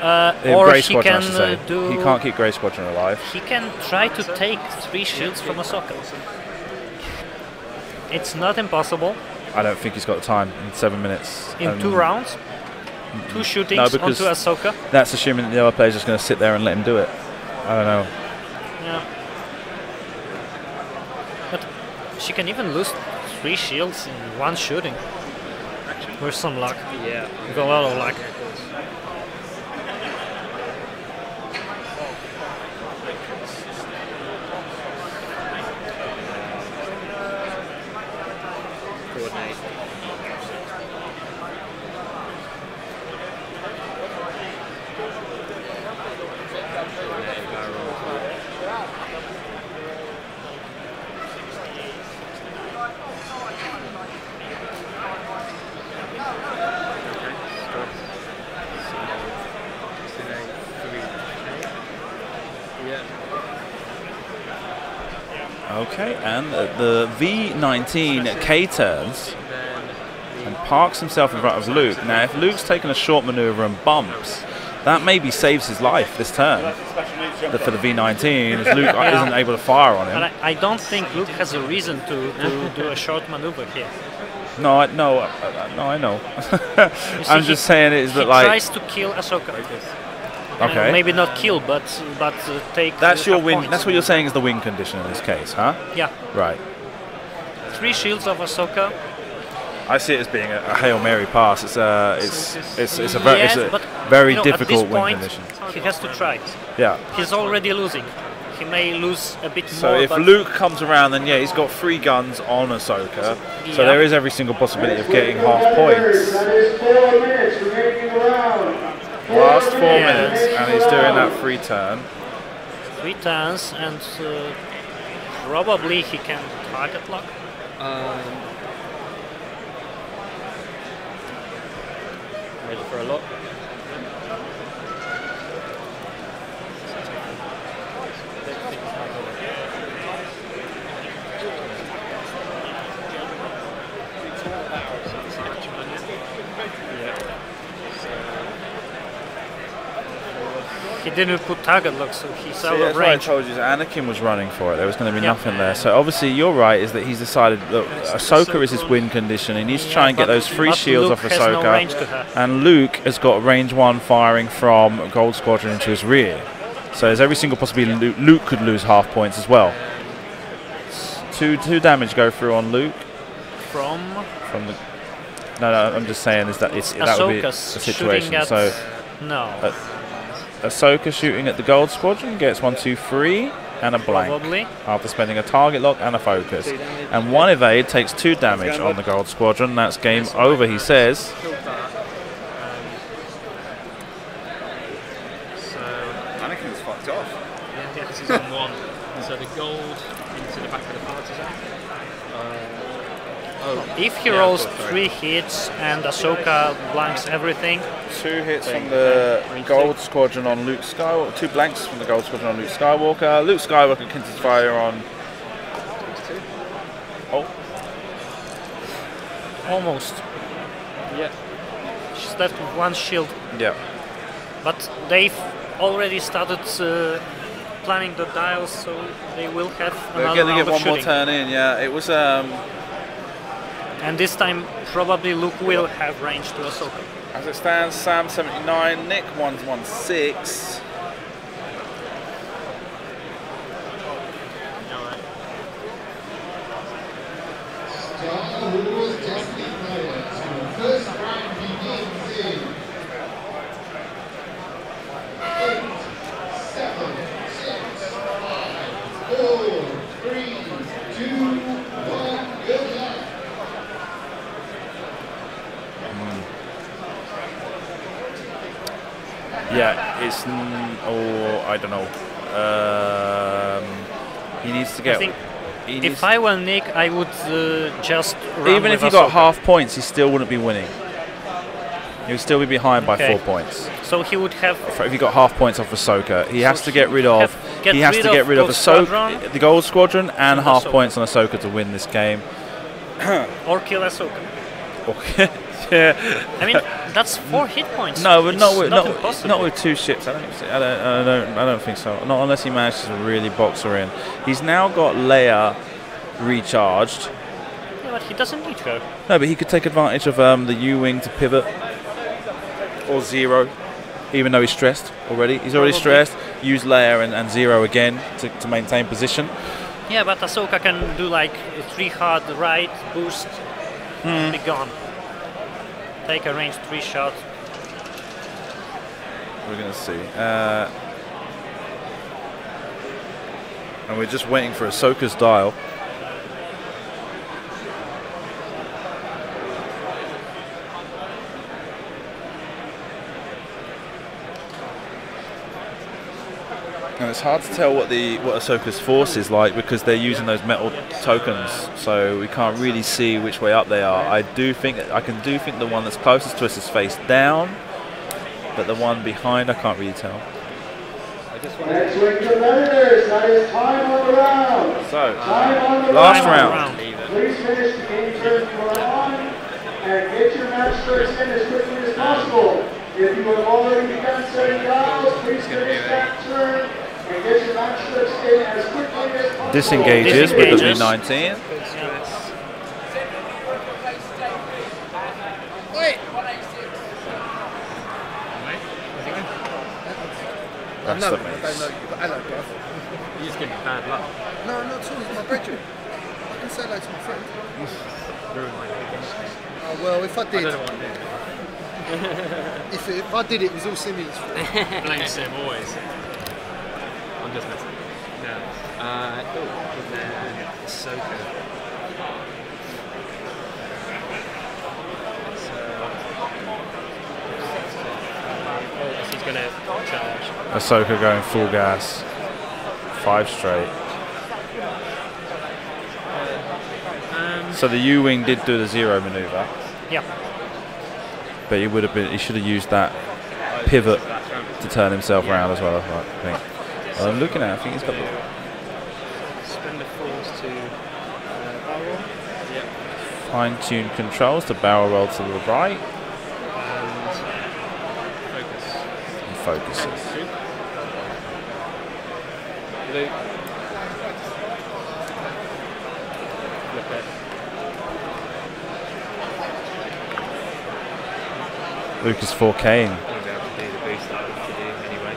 Or Grey he Squadron, I can should say. do. He can't keep Grey Squadron alive. He can try to take 3 shields from Ahsoka. It's not impossible. I don't think he's got the time in 7 minutes. In 2 rounds, 2 shootings because onto Ahsoka. that's assuming that the other player's just going to sit there and let him do it. I don't know. Yeah. But she can even lose 3 shields in 1 shooting. With some luck. Yeah. With a lot of luck. Coordinate. Okay, and the V19 K-turns and parks himself in front of Luke. Now, if Luke's taken a short maneuver and bumps, that maybe saves his life this turn for the V19, as Luke isn't able to fire on him. And I don't think Luke has a reason to do a short maneuver here. No, I know. I'm just saying it is that, He like, tries to kill Ahsoka. okay, Maybe not kill, but take. that's your half win. points. That's what you're saying is the win condition in this case, huh? Yeah. Right. 3 shields of Ahsoka. I see it as being a Hail Mary pass. It's a Yes, but, very you know, difficult at this win point, condition. he has to try. Yeah. He's already losing. He may lose a bit So more. if but Luke comes around, then yeah, he's got 3 guns on Ahsoka. So Yeah. there is every single possibility of getting half points. That is 4 minutes remaining in the round. Last 4 Yeah. minutes, and he's doing that free turn. 3 turns, and probably he can target lock. Ready for a lock. He didn't put target lock, so he's See, out of that's why I range. told you that Anakin was running for it. There was going to be Yeah. nothing there. So obviously you're right, is that he's decided, look, Ahsoka is his win condition. He needs to try and get those 3 but shields Luke off has no Ahsoka. range to her. And Luke has got range 1 firing from Gold Squadron into his rear. So there's every single possibility Luke could lose half points as well. 2 damage go through on Luke. From From the no, I'm just saying is that that would be the Ahsoka's situation. shooting at So no, Ahsoka shooting at the Gold Squadron gets 1, 2, 3 and a blank probably. after spending a target lock and a focus. And 1 evade takes 2 damage on the Gold Squadron. That's game over, he says. So Anakin's fucked off. yeah, this is on 1. So the gold into the back of the partisan. If he Yeah, rolls of course, 3 hits and Ahsoka blanks everything, 2 hits from the Gold Squadron on Luke Skywalker. 2 blanks from the Gold Squadron on Luke Skywalker. Luke Skywalker continues fire on. Oh, almost. Yeah. She's left with 1 shield, yeah. but they've already started planning the dials, so they will have They're another going to round get of 1 more shooting. turn in. Yeah, it was. And this time, probably Luke will have range to Ahsoka. As it stands, Sam 79, Nick 116. Star Wars Destiny players. Your first round begins in 8, 7, 6, 5, 4, 3, 2, 1. Good luck. Yeah, it's. I don't know. He needs to get. I think he needs if I were Nick, I would just run even with if he got Ahsoka. half points, he still wouldn't be winning. He would still be behind by Okay. 4 points. So he would have. If he got half points off Ahsoka, he has to get rid of get he has to get rid of Ahsoka, the Gold Squadron, and half Ahsoka. points on Ahsoka to win this game. or kill Ahsoka. Yeah. I mean, that's 4 hit points. No, but It's not with 2 ships. I don't think so. Not unless he manages to really box her in. He's now got Leia recharged. Yeah, but he doesn't need her. No, but he could take advantage of the U-wing to pivot, or Zero, even though he's stressed already. He's already stressed. Use Leia and Zero again to maintain position. Yeah, but Ahsoka can do like a 3 hard right boost, be gone. Take a range 3 shot. We're going to see. And we're just waiting for Ahsoka's dial. And it's hard to tell what Ahsoka's force is like because they're using those metal tokens, so we can't really see which way up they are. I can do think the one that's closest to us is face down, but the one behind I can't really tell. Next wing competitors, that is time on the round. So, Time on the last round. round. Please finish the game turn you are on and get your match starts in as quickly as possible. If you have already begun setting dials, please finish that turn and get your match starts in as quickly as possible. Disengages with the V19. That's the mace. Hello, Gav. You just give me bad luck. No, not at all. He's my brethren. I can say hello to my friend. Ruin my Oh, well, if I I did, don't know what I'm doing. if I did, it was all Simeon's fault. Blame Sim always. I'm just messing. No. And then Ahsoka. So he's gonna charge. Ahsoka going full gas. 5 straight. So the U-wing did do the Zero maneuver. Yeah. But he should have used that pivot to turn himself around as well, I think. Well, I'm looking at it, I think he's got the Spend the force to barrel roll. Yep. fine-tuned controls to barrel roll to the right And focus. and focuses. Luke. Flip it. Lucas 4K. I'm going to be able to do the boost that I want to do anyway.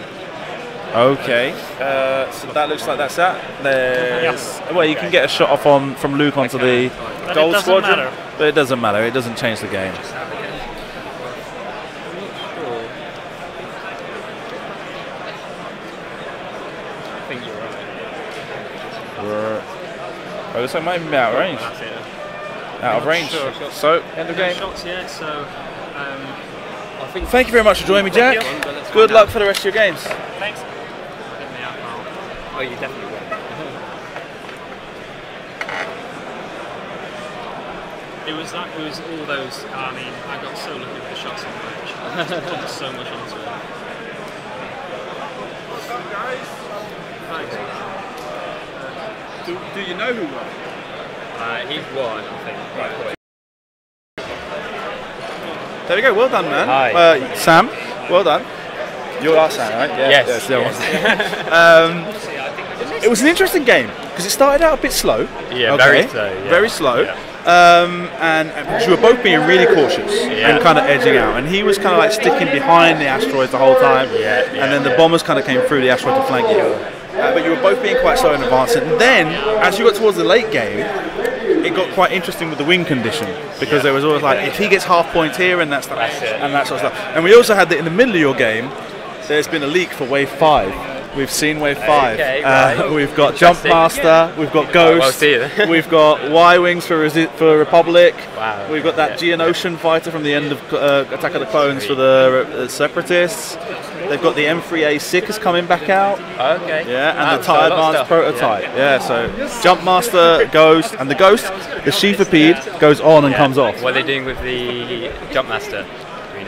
Okay, so that looks like that's that. There's well, you can get a shot off from Luke onto the But Gold it doesn't Squadron, matter. but it doesn't matter. It doesn't change the game. I think you're right. Oh, looks like might be out of range. That's it. Out of range. Sure. So end of game. Shots yet, so I think. Thank you very much for joining me, Jack. Thank you. Let's Good find luck out. for the rest of your games. Thanks. Get me out now. Oh, you definitely will. It was all those. I mean, I got so lucky with the shots in the match. I just pumped so much into it. Thanks. Do you know who won? He's won, I think. Right. There we go. Well done, man. Hi. Sam. Well done. You are Sam, right? Yes. It was an interesting game because it started out a bit slow. Yeah, Okay. very slow. Yeah. Very slow. Yeah. And you were both being really cautious and kind of edging out. And he was kind of like sticking behind the asteroids the whole time. And then the bombers kind of came through the asteroid to flank you. But you were both being quite slow in advance. And then, as you got towards the late game, it got quite interesting with the wing condition because there was always like, if he gets half points here and that's That's it. and that sort of stuff. And we also had that in the middle of your game, there's been a leak for Wave 5. We've seen Wave 5. Okay, right. We've got Jump Master, we've got Ghost, Well, see you. we've got Y-Wings for Republic, Wow. we've got that Geonosian fighter from the end of Attack of the Clones for the Separatists. They've got the M3A Sickers coming back out. Okay. Yeah, and Wow, the so a TIE lot of Advanced stuff. prototype. Yeah, so Jump Master, Ghost, and the Ghost, the Sheathapede goes on and comes off. What are they doing with the Jump Master?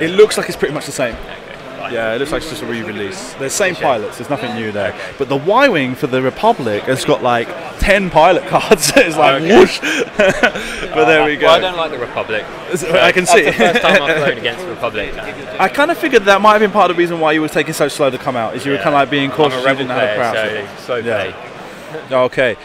It looks like it's pretty much the same. Okay. Well, Yeah, it looks like it's just a re-release. They're the same pilots. There's nothing new there. But the Y-wing for the Republic has got like 10 pilot cards. It's like whoosh. But there we go. Well, I don't like the Republic. I can see. That's the first time I've flown against the Republic. I kind of figured that might have been part of the reason why you were taking so slow to come out. Is you were kind of like being cautious. I'm a rebel you didn't have a player, craft. so slow play. Okay.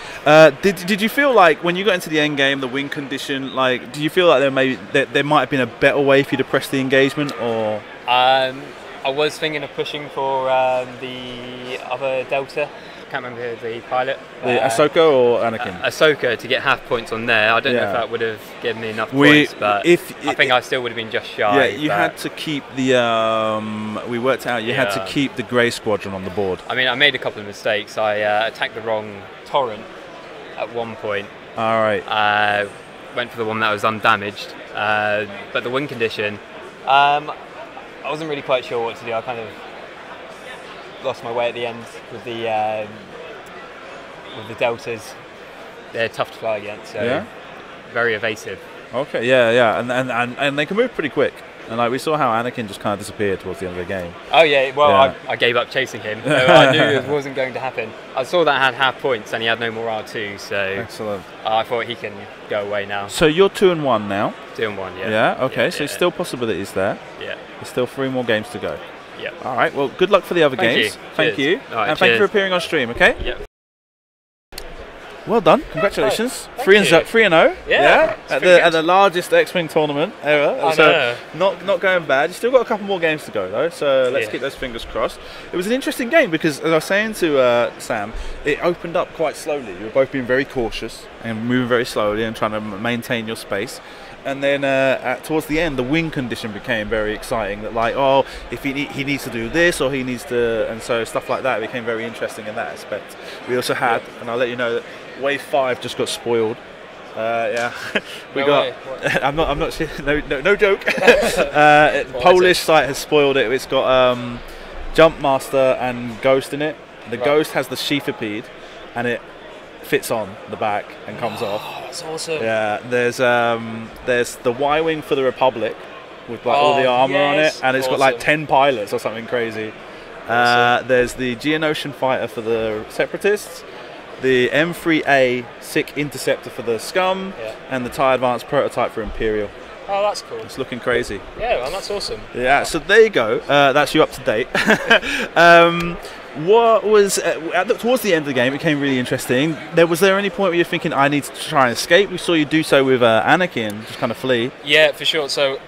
Did you feel like when you got into the end game, the wing condition, like, do you feel like there might have been a better way for you to press the engagement, or? I was thinking of pushing for the other Delta. I can't remember the pilot. The Ahsoka or Anakin? Ahsoka, to get half points on there. I don't know if that would have given me enough points, but I think I still would have been just shy. Yeah, you had to keep the. We worked out. You had to keep the Grey Squadron on the board. I mean, I made a couple of mistakes. I attacked the wrong torrent at one point. All right. Went for the one that was undamaged, but the wing condition. I wasn't really quite sure what to do. I kind of lost my way at the end with the Deltas. They're tough to fly against, so very evasive. Okay, yeah, and they can move pretty quick. And like we saw how Anakin just kind of disappeared towards the end of the game. Oh yeah, well I gave up chasing him. So I knew it wasn't going to happen. I saw that I had half points and he had no more R2, so excellent. I thought he can go away now. So you're 2-1 now. 2-1, yeah. Yeah. Okay. So still possibilities there. Yeah. There's still 3 more games to go. Yeah. All right. Well, good luck for the other games. Thank you. Right, and thank you for appearing on stream. Okay. Yeah. Well done. Congratulations. 3-0. Yeah. At the largest X-Wing tournament ever. I know. Not going bad. You've still got a couple more games to go though, so let's keep those fingers crossed. It was an interesting game because, as I was saying to Sam, it opened up quite slowly. You were both being very cautious and moving very slowly and trying to maintain your space. And then towards the end, the wing condition became very exciting. That like, oh, if he needs to do this or he needs to, and so stuff like that became very interesting in that aspect. We also had, and I'll let you know that Wave 5 just got spoiled. We got. I'm not. No joke. Polish site has spoiled it. It's got Jump Master and Ghost in it. The Ghost has the sheathipede, and it fits on the back and comes off. That's awesome. Yeah, there's the Y-wing for the Republic with like all the armor on it, and it's got like 10 pilots or something crazy. There's the Geonosian fighter for the Separatists, the M3A Sick Interceptor for the Scum, and the TIE Advanced prototype for Imperial. Oh, that's cool. It's looking crazy. Yeah, well, that's awesome. Yeah, so there you go. That's you up to date. What was towards the end of the game? It became really interesting. Was there any point where you're thinking, I need to try and escape? We saw you do so with Anakin, just kind of flee. Yeah, for sure. So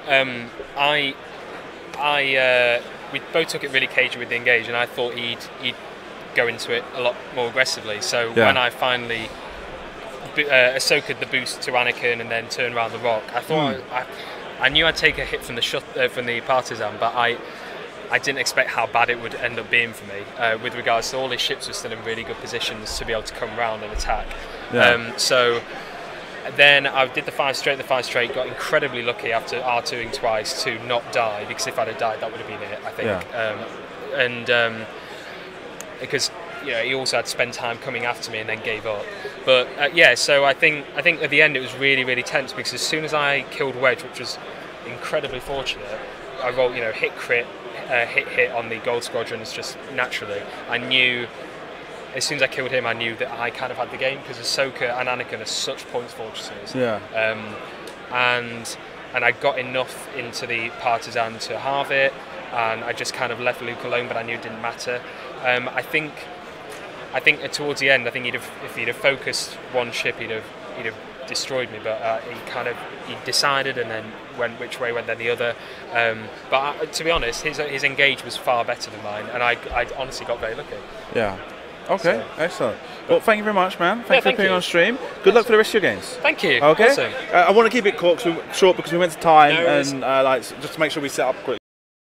we both took it really cagey with the engage, and I thought he'd go into it a lot more aggressively. So when I finally Ahsoka the boost to Anakin and then turn around the rock, I thought I knew I'd take a hit from the partisan, but I didn't expect how bad it would end up being for me with regards to all his ships were still in really good positions to be able to come around and attack. So then I did the 5 straight, got incredibly lucky after R2ing twice to not die, because if I'd have died that would have been it, I think. Because he also had to spend time coming after me and then gave up. But so I think at the end it was really, really tense, because as soon as I killed Wedge, which was incredibly fortunate, I rolled hit crit, hit on the Gold Squadrons just naturally. I knew as soon as I killed him, I knew that I kind of had the game, because Ahsoka and Anakin are such points fortresses. And I got enough into the partisan to halve it, and I just kind of left Luke alone, but I knew it didn't matter. I think towards the end, I think if he'd have focused one ship, he'd have destroyed me. But he decided and then went which way went then the other. But to be honest, his engage was far better than mine, and I honestly got very lucky. Yeah. Okay, excellent. Well, thank you very much, man. Thanks for appearing on stream. Good luck for the rest of your games. Thank you. Okay. Awesome. I want to keep it short because we went to time, and just to make sure we set up quickly.